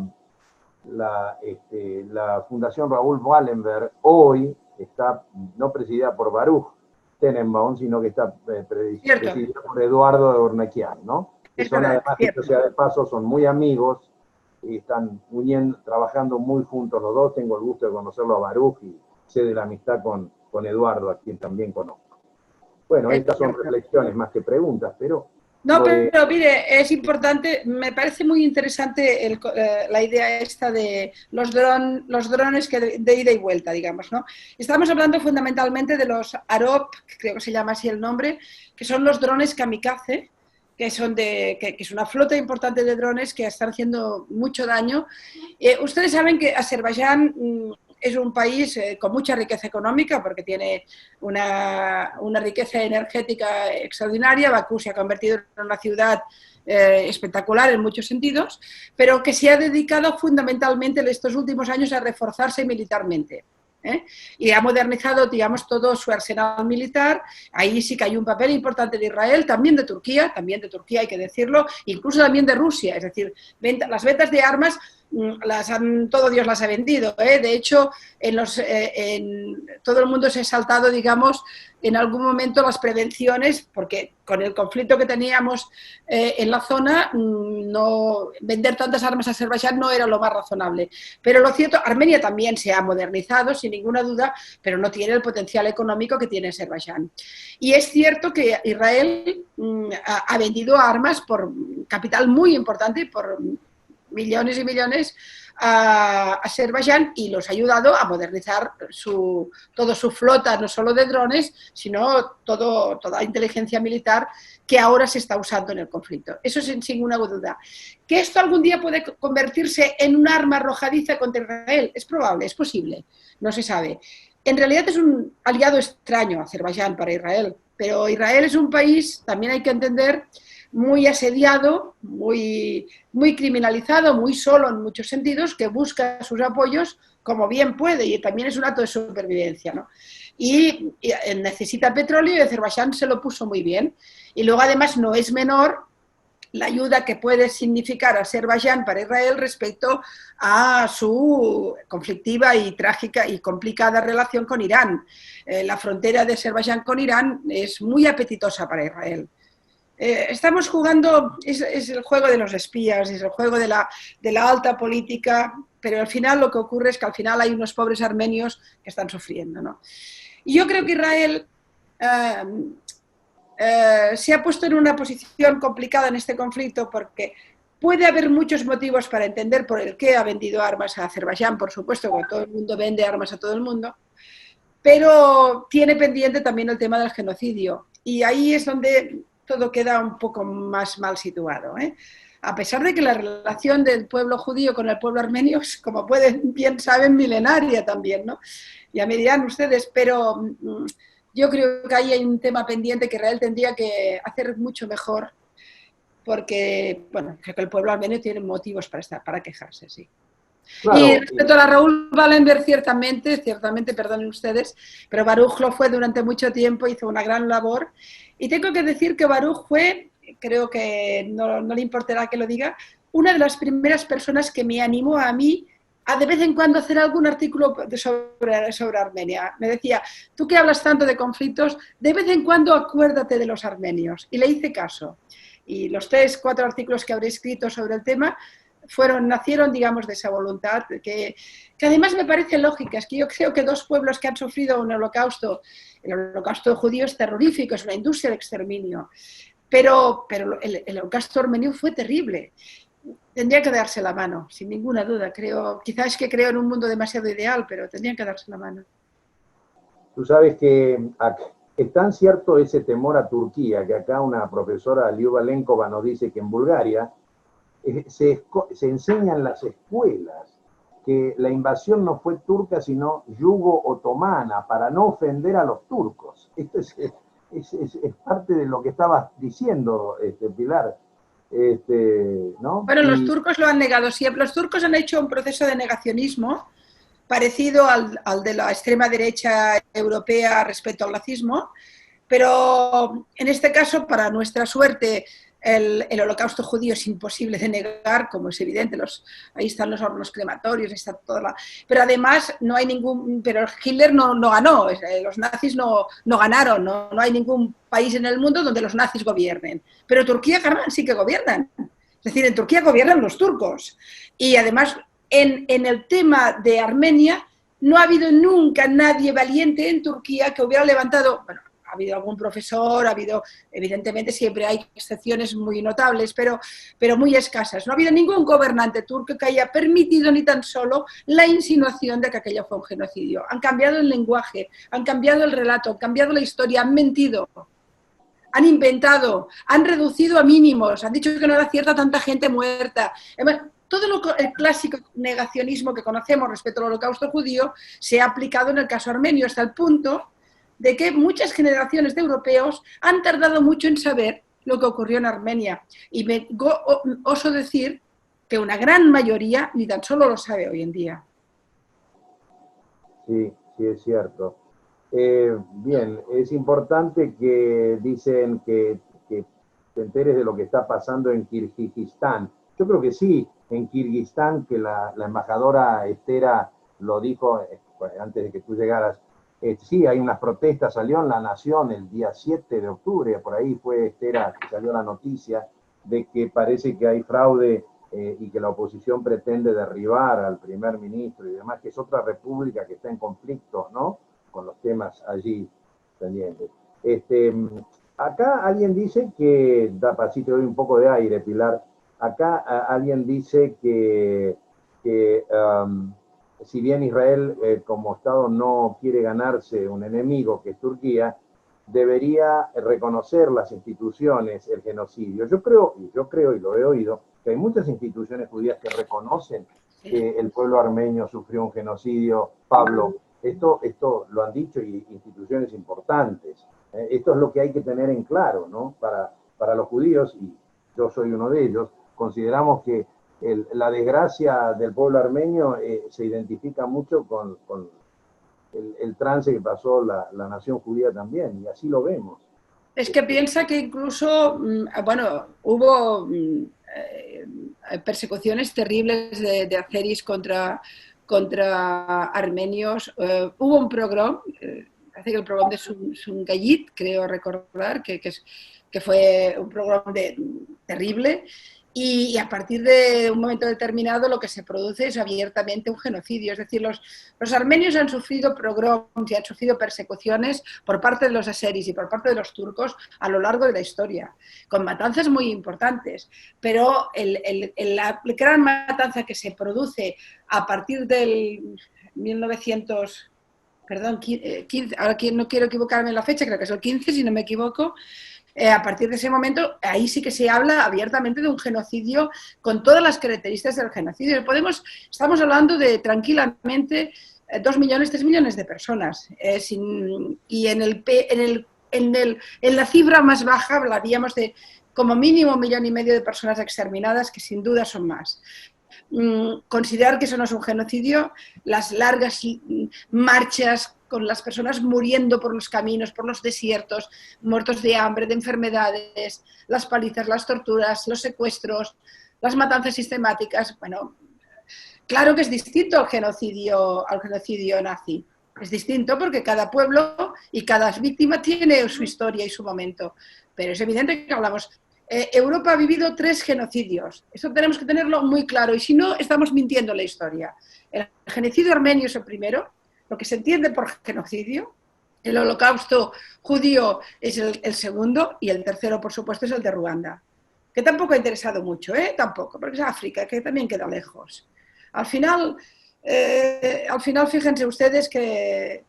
Fundación Raúl Wallenberg hoy está no presidida por Baruch Tenenbaum, sino que está presidida por Eduardo de Ornequian, ¿no? Que son además, dicho sea de paso, son muy amigos y están trabajando muy juntos los dos. Tengo el gusto de conocerlo a Baruch y sé de la amistad con Eduardo, a quien también conozco. Bueno, estas son reflexiones más que preguntas, pero... No, pero mire, es importante, me parece muy interesante la idea esta de los drones de ida y vuelta, digamos, ¿no? Estamos hablando fundamentalmente de los Arop, creo que se llama así el nombre, que son los drones kamikaze, que es una flota importante de drones que están haciendo mucho daño. Ustedes saben que Azerbaiyán es un país con mucha riqueza económica porque tiene una riqueza energética extraordinaria. Bakú se ha convertido en una ciudad espectacular en muchos sentidos, pero que se ha dedicado fundamentalmente en estos últimos años a reforzarse militarmente. Y ha modernizado, digamos, todo su arsenal militar. Ahí sí que hay un papel importante de Israel, también de Turquía hay que decirlo, incluso también de Rusia. Es decir, las ventas de armas todo Dios las ha vendido. De hecho, todo el mundo se ha saltado, digamos, en algún momento las prevenciones, porque con el conflicto que teníamos en la zona, vender tantas armas a Azerbaiyán no era lo más razonable. Pero lo cierto, Armenia también se ha modernizado, sin ninguna duda, pero no tiene el potencial económico que tiene Azerbaiyán. Y es cierto que Israel ha vendido armas por capital muy importante, por millones y millones a Azerbaiyán, y los ha ayudado a modernizar toda su flota, no solo de drones, sino toda la inteligencia militar que ahora se está usando en el conflicto. Eso sin ninguna duda. ¿Que esto algún día puede convertirse en un arma arrojadiza contra Israel? Es probable, es posible, no se sabe. En realidad es un aliado extraño Azerbaiyán para Israel, pero Israel es un país, también hay que entender, muy asediado, muy criminalizado, muy solo en muchos sentidos, que busca sus apoyos como bien puede, y también es un acto de supervivencia, ¿no? Y necesita petróleo, y Azerbaiyán se lo puso muy bien. Y luego además no es menor la ayuda que puede significar Azerbaiyán para Israel respecto a su conflictiva y trágica y complicada relación con Irán. La frontera de Azerbaiyán con Irán es muy apetitosa para Israel. Estamos jugando, es el juego de los espías, es el juego de la alta política, pero al final lo que ocurre es que al final hay unos pobres armenios que están sufriendo, ¿no? Y yo creo que Israel se ha puesto en una posición complicada en este conflicto, porque puede haber muchos motivos para entender por el qué ha vendido armas a Azerbaiyán, por supuesto, porque todo el mundo vende armas a todo el mundo, pero tiene pendiente también el tema del genocidio, y ahí es donde todo queda un poco más mal situado, a pesar de que la relación del pueblo judío con el pueblo armenio es, como bien saben, milenaria también, ¿no? Ya me dirán ustedes, pero yo creo que ahí hay un tema pendiente que Israel tendría que hacer mucho mejor, porque, bueno, creo que el pueblo armenio tiene motivos para quejarse, sí. Claro. Y respecto a la Raúl Wallenberg, ciertamente, perdonen ustedes, pero Baruch lo fue durante mucho tiempo, hizo una gran labor. Y tengo que decir que Baruch fue, creo que no le importará que lo diga, una de las primeras personas que me animó a mí a de vez en cuando hacer algún artículo sobre Armenia. Me decía, tú que hablas tanto de conflictos, de vez en cuando acuérdate de los armenios. Y le hice caso. Y los 3-4 artículos que habré escrito sobre el tema nacieron, digamos, de esa voluntad, que además me parece lógica. Es que yo creo que dos pueblos que han sufrido un holocausto, el holocausto judío es terrorífico, es una industria de exterminio, pero el holocausto armenio fue terrible. tendría que darse la mano, sin ninguna duda. Quizás es que creo en un mundo demasiado ideal, pero tendrían que darse la mano. Tú sabes que es tan cierto ese temor a Turquía, que acá una profesora, Liuba Lenkova, nos dice que en Bulgaria se enseña en las escuelas que la invasión no fue turca, sino yugo-otomana, para no ofender a los turcos. Esto es parte de lo que estabas diciendo, Pilar. ¿No? Bueno, los turcos lo han negado siempre. Los turcos han hecho un proceso de negacionismo parecido al de la extrema derecha europea respecto al nazismo, pero en este caso, para nuestra suerte, el holocausto judío es imposible de negar, como es evidente, ahí están los hornos crematorios, está toda pero además no hay pero Hitler no ganó, los nazis no ganaron, no hay ningún país en el mundo donde los nazis gobiernen, pero Turquía sí que gobiernan, es decir, en Turquía gobiernan los turcos, y además en el tema de Armenia no ha habido nunca nadie valiente en Turquía que hubiera levantado, bueno, ha habido algún profesor, evidentemente siempre hay excepciones muy notables, pero muy escasas. No ha habido ningún gobernante turco que haya permitido ni tan solo la insinuación de que aquello fue un genocidio. Han cambiado el lenguaje, han cambiado el relato, han cambiado la historia, han mentido, han inventado, han reducido a mínimos, han dicho que no era cierta tanta gente muerta. Todo el clásico negacionismo que conocemos respecto al holocausto judío se ha aplicado en el caso armenio, hasta el punto de que muchas generaciones de europeos han tardado mucho en saber lo que ocurrió en Armenia. Y me oso decir que una gran mayoría ni tan solo lo sabe hoy en día. Sí, es cierto. Bien, es importante que dicen que te enteres de lo que está pasando en Kirguistán. Yo creo que sí, en Kirguistán, que la embajadora Estera lo dijo antes de que tú llegaras. Sí, hay unas protestas, salió en La Nación el día 7 de octubre, por ahí fue Estera que salió la noticia de que parece que hay fraude y que la oposición pretende derribar al primer ministro y demás, que es otra república que está en conflicto, ¿no?, con los temas allí pendientes. Acá alguien dice que, así te doy un poco de aire, Pilar, acá alguien dice que si bien Israel como Estado no quiere ganarse un enemigo que es Turquía, debería reconocer las instituciones el genocidio. Yo creo y lo he oído, que hay muchas instituciones judías que reconocen que el pueblo armenio sufrió un genocidio. Pablo, esto lo han dicho y instituciones importantes. Esto es lo que hay que tener en claro, ¿no? Para los judíos, y yo soy uno de ellos, consideramos que la desgracia del pueblo armenio se identifica mucho con el trance que pasó la nación judía también, y así lo vemos. Es que piensa que incluso, bueno, hubo persecuciones terribles de azeris contra armenios. Hubo un pogrom, parece que el pogrom de Sungayit, creo recordar, que fue un pogrom terrible. Y a partir de un momento determinado lo que se produce es abiertamente un genocidio. Es decir, los armenios han sufrido pogroms y han sufrido persecuciones por parte de los azeris y por parte de los turcos a lo largo de la historia, con matanzas muy importantes. Pero la gran matanza que se produce a partir del 1900... Perdón, 15, ahora no quiero equivocarme en la fecha, creo que es el 15, si no me equivoco. A partir de ese momento, ahí sí que se habla abiertamente de un genocidio con todas las características del genocidio. Estamos hablando de tranquilamente 2 millones, 3 millones de personas. Y en la cifra más baja hablaríamos de como mínimo 1,5 millones de personas exterminadas, que sin duda son más. Considerar que eso no es un genocidio, las largas marchas con las personas muriendo por los caminos, por los desiertos, muertos de hambre, de enfermedades, las palizas, las torturas, los secuestros, las matanzas sistemáticas. Bueno, claro que es distinto al genocidio nazi. Es distinto porque cada pueblo y cada víctima tiene su historia y su momento. Pero es evidente que hablamos... Europa ha vivido 3 genocidios. Eso tenemos que tenerlo muy claro. Y si no, estamos mintiendo la historia. El genocidio armenio es el primero, lo que se entiende por genocidio. El holocausto judío es el segundo, y el tercero, por supuesto, es el de Ruanda. que tampoco ha interesado mucho, tampoco, porque es África, que también queda lejos. Al final, fíjense ustedes que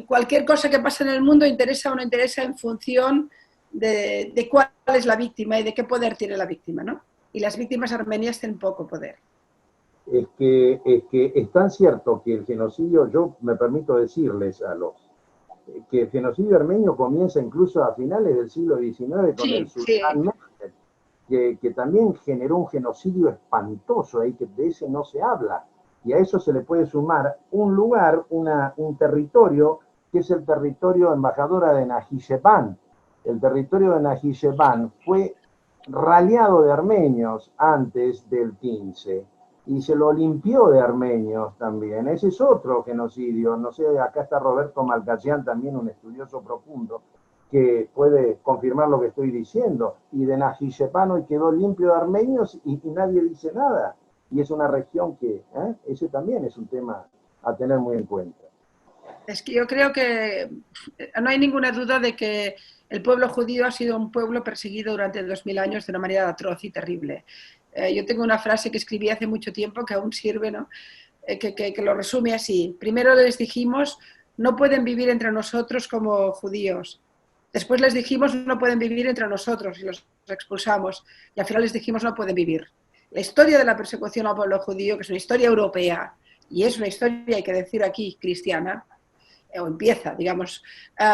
cualquier cosa que pasa en el mundo interesa o no interesa en función de cuál es la víctima y de qué poder tiene la víctima, ¿no? Y las víctimas armenias tienen poco poder. Es que es tan cierto que el genocidio, yo me permito decirles que el genocidio armenio comienza incluso a finales del siglo XIX con el sultán Mehmed, que también generó un genocidio espantoso ahí, que de ese no se habla. Y a eso se le puede sumar un lugar, un territorio, que es el territorio embajadora de Najicheván. El territorio de Najicheván fue raleado de armenios antes del 15 y se lo limpió de armenios también. Ese es otro genocidio. No sé, acá está Roberto Malcachian, también un estudioso profundo, que puede confirmar lo que estoy diciendo. Y de Najicheván hoy quedó limpio de armenios y nadie dice nada. Y es una región que, ese también es un tema a tener muy en cuenta. Es que yo creo que no hay ninguna duda de que el pueblo judío ha sido un pueblo perseguido durante 2000 años de una manera atroz y terrible. Yo tengo una frase que escribí hace mucho tiempo que aún sirve, ¿no? Que lo resume así. Primero les dijimos, no pueden vivir entre nosotros como judíos. Después les dijimos, no pueden vivir entre nosotros y los expulsamos. Y al final les dijimos, no pueden vivir. La historia de la persecución al pueblo judío, que es una historia europea, y es una historia, hay que decir aquí, cristiana, o empieza, digamos,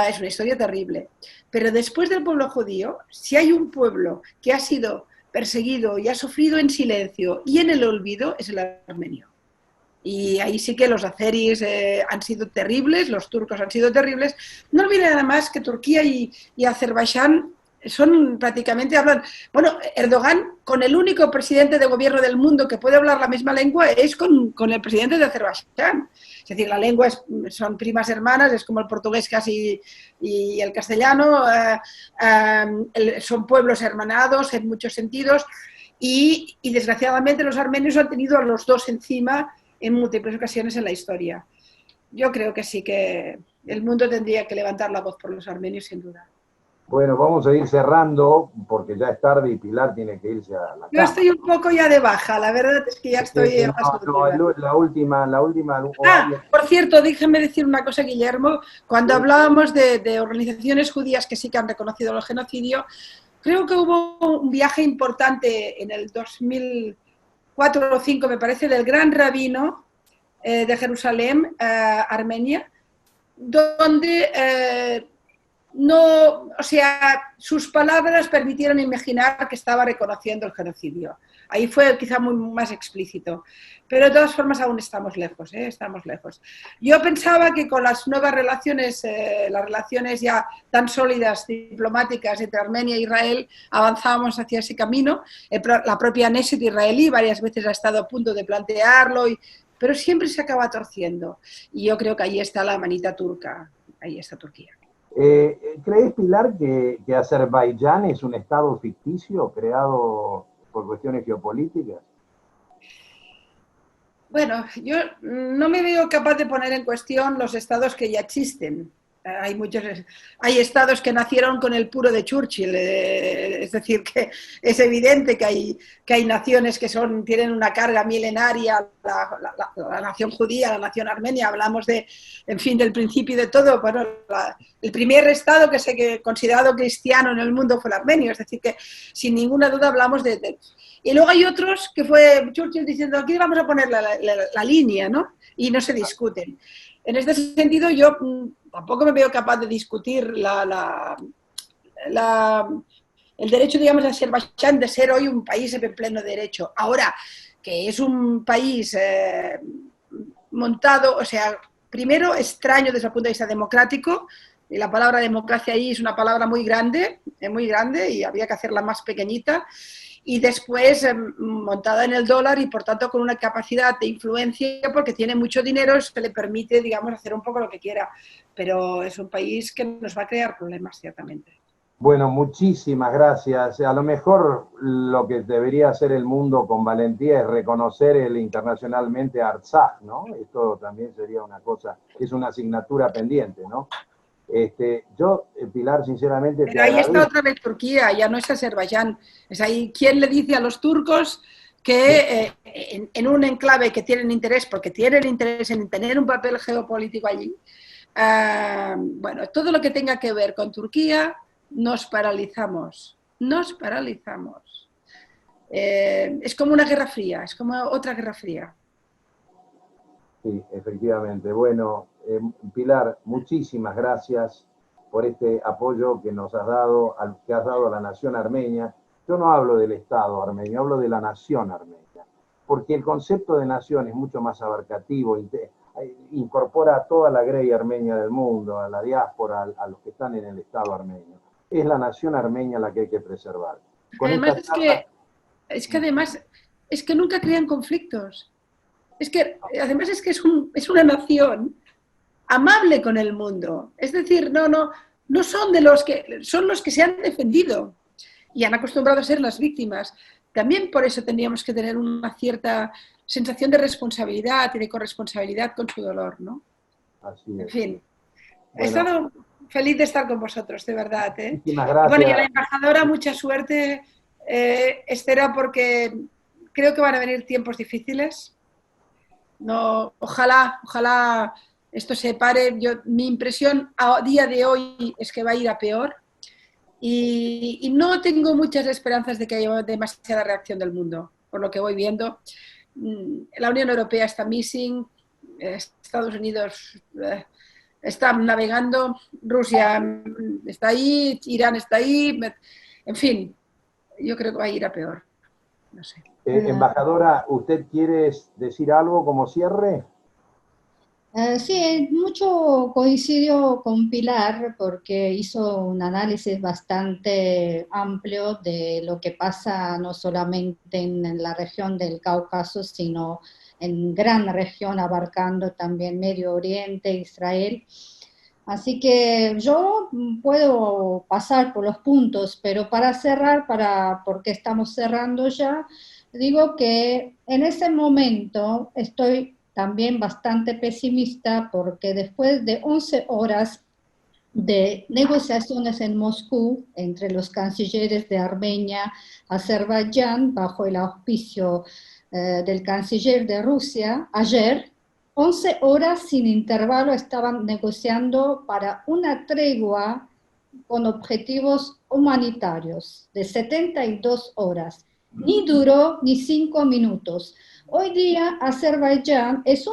es una historia terrible. Pero después del pueblo judío, si hay un pueblo que ha sido perseguido y ha sufrido en silencio y en el olvido, es el armenio. Y ahí sí que los azeris han sido terribles, los turcos han sido terribles. No olviden nada más que Turquía y Azerbaiyán son prácticamente, hablan, bueno, Erdogan con el único presidente de gobierno del mundo que puede hablar la misma lengua es con el presidente de Azerbaiyán. Es decir, la lengua son primas hermanas, es como el portugués casi y el castellano, son pueblos hermanados en muchos sentidos y desgraciadamente los armenios han tenido a los dos encima en múltiples ocasiones en la historia. Yo creo que sí que el mundo tendría que levantar la voz por los armenios, sin duda. Bueno, vamos a ir cerrando porque ya es tarde y Pilar tiene que irse a la cama. Yo estoy un poco ya de baja, la verdad es que ya estoy... la última... por cierto, déjame decir una cosa, Guillermo. Cuando hablábamos de organizaciones judías que sí que han reconocido el genocidio, creo que hubo un viaje importante en el 2004 o 2005, me parece, del gran rabino de Jerusalén, Armenia, donde... no, o sea, sus palabras permitieron imaginar que estaba reconociendo el genocidio. Ahí fue quizá muy más explícito. Pero de todas formas aún estamos lejos, estamos lejos. Yo pensaba que con las nuevas relaciones, las relaciones ya tan sólidas, diplomáticas entre Armenia e Israel, avanzábamos hacia ese camino. La propia Knesset israelí varias veces ha estado a punto de plantearlo, pero siempre se acaba torciendo. Y yo creo que ahí está la manita turca, ahí está Turquía. ¿Crees, Pilar, que Azerbaiyán es un estado ficticio creado por cuestiones geopolíticas? Bueno, yo no me veo capaz de poner en cuestión los estados que ya existen. Hay estados que nacieron con el puro de Churchill, es decir, que es evidente que hay naciones que tienen una carga milenaria, la nación judía, la nación armenia, hablamos del principio de todo. Bueno, el primer estado que se considerado cristiano en el mundo fue el armenio, es decir, que sin ninguna duda hablamos y luego hay otros que fue Churchill diciendo, aquí vamos a poner la línea, ¿no? Y no se discuten. En este sentido, yo tampoco me veo capaz de discutir el derecho, digamos, de Azerbaiyán de ser hoy un país en pleno derecho. Ahora, que es un país montado, o sea, primero extraño desde el punto de vista democrático, y la palabra democracia ahí es una palabra muy grande y habría que hacerla más pequeñita. Y después montada en el dólar y por tanto con una capacidad de influencia porque tiene mucho dinero, se le permite, digamos, hacer un poco lo que quiera, pero es un país que nos va a crear problemas, ciertamente. Bueno, muchísimas gracias. A lo mejor lo que debería hacer el mundo con valentía es reconocer internacionalmente a Artsaj, ¿no? Esto también sería una cosa, es una asignatura pendiente, ¿no? Pilar, sinceramente te Pero ahí está agradezco. otra vez Turquía, ya no es Azerbaiyán. Es ahí, ¿quién le dice a los turcos que en un enclave que tienen interés, porque tienen interés en tener un papel geopolítico allí, bueno, todo lo que tenga que ver con Turquía, nos paralizamos, nos paralizamos. Es como una guerra fría, es como otra guerra fría. Sí, efectivamente. Bueno, Pilar, muchísimas gracias por este apoyo que nos has dado, que has dado a la nación armenia. Yo no hablo del Estado armenio, hablo de la nación armenia, porque el concepto de nación es mucho más abarcativo, incorpora a toda la grey armenia del mundo, a la diáspora, a los que están en el Estado armenio. Es la nación armenia la que hay que preservar. Con Además esta charla... es que nunca crean conflictos. Es que además es que es una nación amable con el mundo. Es decir, no son de son los que se han defendido y han acostumbrado a ser las víctimas. También por eso tendríamos que tener una cierta sensación de responsabilidad y de corresponsabilidad con su dolor, ¿no? Así En es. fin, he Bueno, estado feliz de estar con vosotros, de verdad, ¿eh? muchísimas Y bueno, y a la gracias. embajadora mucha suerte, Esther, porque creo que van a venir tiempos difíciles. No, ojalá esto se pare. Mi impresión a día de hoy es que va a ir a peor y no tengo muchas esperanzas de que haya demasiada reacción del mundo, por lo que voy viendo. La Unión Europea está missing, Estados Unidos está navegando, Rusia está ahí, Irán está ahí, en fin, yo creo que va a ir a peor. No sé. Embajadora, ¿usted quiere decir algo como cierre? Sí, mucho coincidió con Pilar porque hizo un análisis bastante amplio de lo que pasa no solamente en la región del Cáucaso, sino en gran región abarcando también Medio Oriente, Israel. Así que yo puedo pasar por los puntos, pero para cerrar, porque estamos cerrando ya, digo que en ese momento estoy también bastante pesimista porque después de 11 horas de negociaciones en Moscú entre los cancilleres de Armenia, Azerbaiyán, bajo el auspicio del canciller de Rusia, ayer, 11 horas sin intervalo estaban negociando para una tregua con objetivos humanitarios de 72 horas. Ni duró ni 5 minutos. Hoy día Azerbaiyán este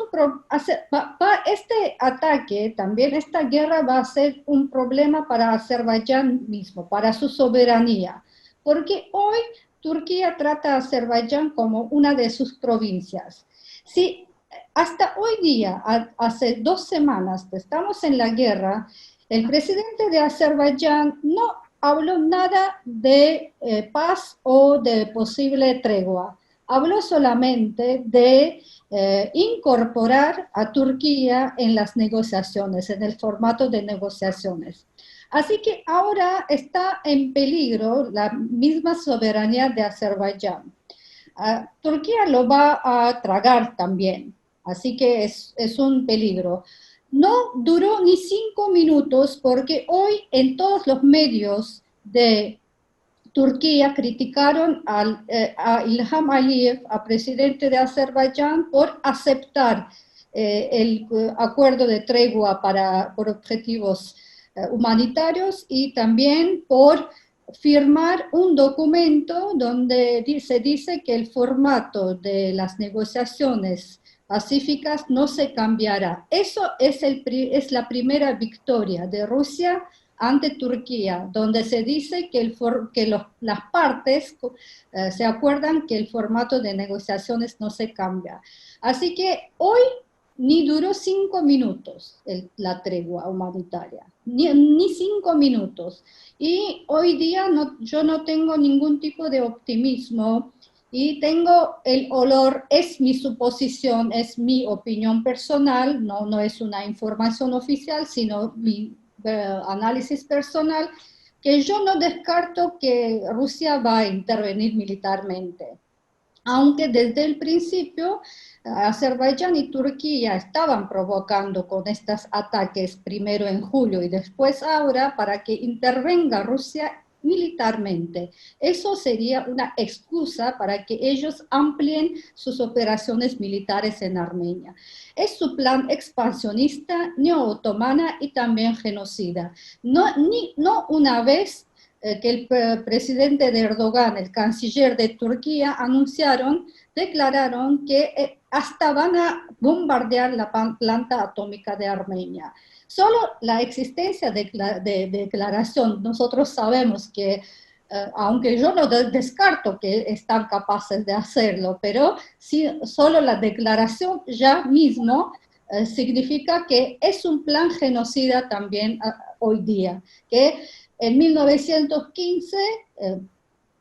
ataque, también esta guerra va a ser un problema para Azerbaiyán mismo, para su soberanía, porque hoy Turquía trata a Azerbaiyán como una de sus provincias. Si hasta hoy día, hace 2 semanas que estamos en la guerra, el presidente de Azerbaiyán no habló nada de paz o de posible tregua. Habló solamente de incorporar a Turquía en las negociaciones, en el formato de negociaciones. Así que ahora está en peligro la misma soberanía de Azerbaiyán. Turquía lo va a tragar también, así que es un peligro. No duró ni 5 minutos porque hoy en todos los medios de Turquía criticaron a Ilham Aliyev, a presidente de Azerbaiyán, por aceptar el acuerdo de tregua por objetivos humanitarios y también por firmar un documento donde se dice que el formato de las negociaciones pacíficas no se cambiará. Eso es la primera victoria de Rusia ante Turquía, donde se dice que las partes se acuerdan que el formato de negociaciones no se cambia. Así que hoy ni duró 5 minutos la tregua humanitaria, ni 5 minutos. Y hoy día yo no tengo ningún tipo de optimismo y tengo el olor, es mi suposición, es mi opinión personal, no es una información oficial, sino mi análisis personal, que yo no descarto que Rusia va a intervenir militarmente. aunque desde el principio Azerbaiyán y Turquía estaban provocando con estos ataques, primero en julio y después ahora, para que intervenga Rusia militarmente. Eso sería una excusa para que ellos amplíen sus operaciones militares en Armenia. Es su plan expansionista, neo-otomana y también genocida. No una vez que el presidente de Erdogan, el canciller de Turquía, declararon que hasta van a bombardear la planta atómica de Armenia. Solo la existencia de declaración, nosotros sabemos que, aunque yo no descarto que están capaces de hacerlo, pero sí, solo la declaración ya mismo significa que es un plan genocida también hoy día, que en 1915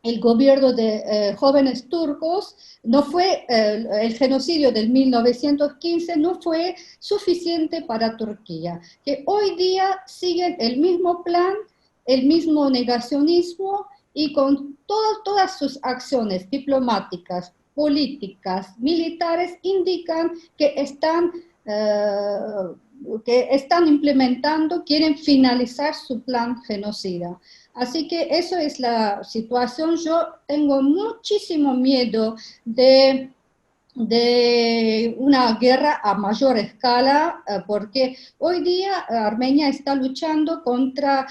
el gobierno de jóvenes turcos no fue, el genocidio del 1915 no fue suficiente para Turquía, que hoy día siguen el mismo plan, el mismo negacionismo y con todas sus acciones diplomáticas, políticas, militares indican que están implementando, quieren finalizar su plan genocida. Así que eso es la situación. Yo tengo muchísimo miedo de una guerra a mayor escala, porque hoy día Armenia está luchando contra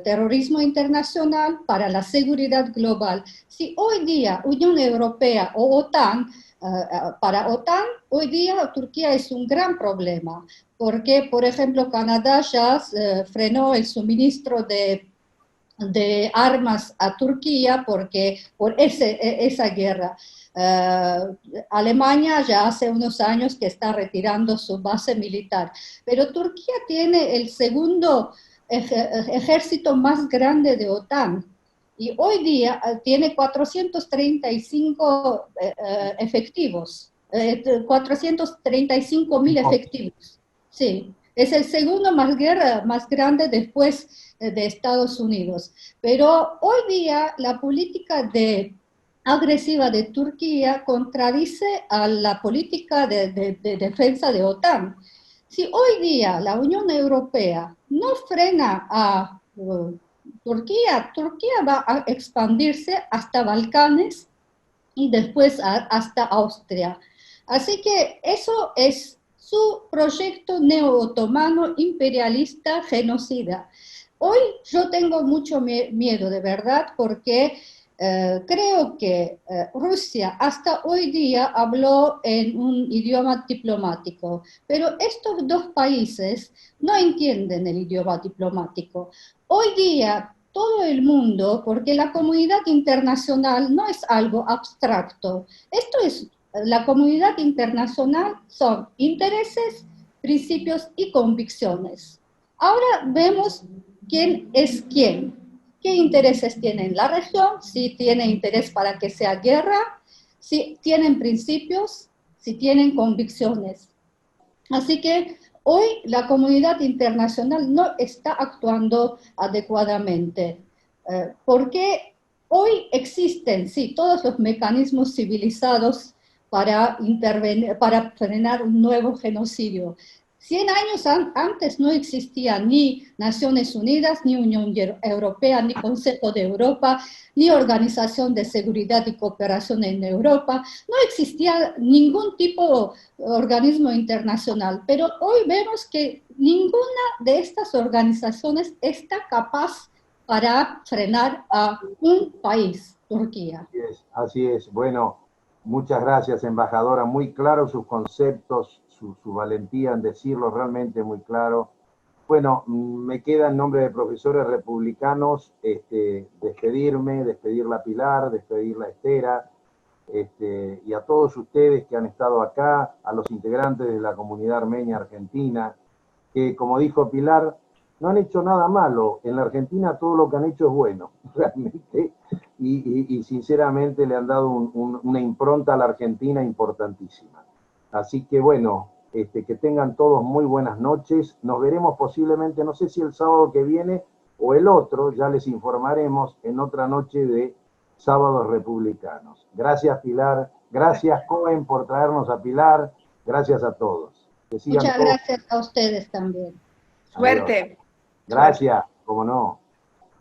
terrorismo internacional para la seguridad global. Si hoy día Unión Europea o OTAN, para OTAN, hoy día Turquía es un gran problema, porque, por ejemplo, Canadá ya frenó el suministro de armas a Turquía por esa guerra. Alemania ya hace unos años que está retirando su base militar, pero Turquía tiene el segundo ejército más grande de OTAN y hoy día tiene 435 efectivos, 435.000 efectivos. Sí, es el segundo más grande después de Estados Unidos. Pero hoy día la política agresiva de Turquía contradice a la política de defensa de OTAN. Si hoy día la Unión Europea no frena a Turquía va a expandirse hasta Balcanes y después hasta Austria. Así que eso es su proyecto neo-otomano, imperialista, genocida. Hoy yo tengo mucho miedo, de verdad, porque creo que Rusia hasta hoy día habló en un idioma diplomático, pero estos dos países no entienden el idioma diplomático. Hoy día todo el mundo, porque la comunidad internacional no es algo abstracto, esto es la comunidad internacional, son intereses, principios y convicciones. Ahora vemos quién es quién, qué intereses tiene en la región, si tiene interés para que sea guerra, si tienen principios, si tienen convicciones. Así que hoy la comunidad internacional no está actuando adecuadamente, porque hoy existen, sí, todos los mecanismos civilizados para intervenir, para frenar un nuevo genocidio. 100 años antes no existía ni Naciones Unidas, ni Unión Europea, ni Consejo de Europa, ni Organización de Seguridad y Cooperación en Europa. No existía ningún tipo de organismo internacional, pero hoy vemos que ninguna de estas organizaciones está capaz para frenar a un país, Turquía. Así es. Bueno, muchas gracias, embajadora. Muy claros sus conceptos, su valentía en decirlo, realmente muy claro. Bueno, me queda en nombre de profesores republicanos despedirla a Pilar, despedirla a Estera, y a todos ustedes que han estado acá, a los integrantes de la comunidad armenia argentina, que como dijo Pilar, no han hecho nada malo. En la Argentina todo lo que han hecho es bueno, realmente, y sinceramente le han dado una impronta a la Argentina importantísima. Así que bueno, que tengan todos muy buenas noches. Nos veremos posiblemente, no sé si el sábado que viene o el otro, ya les informaremos, en otra noche de Sábados Republicanos. Gracias, Pilar. Gracias, Cohen, por traernos a Pilar. Gracias a todos. Que sigan Muchas todos. gracias a ustedes también. Suerte. Gracias, como no.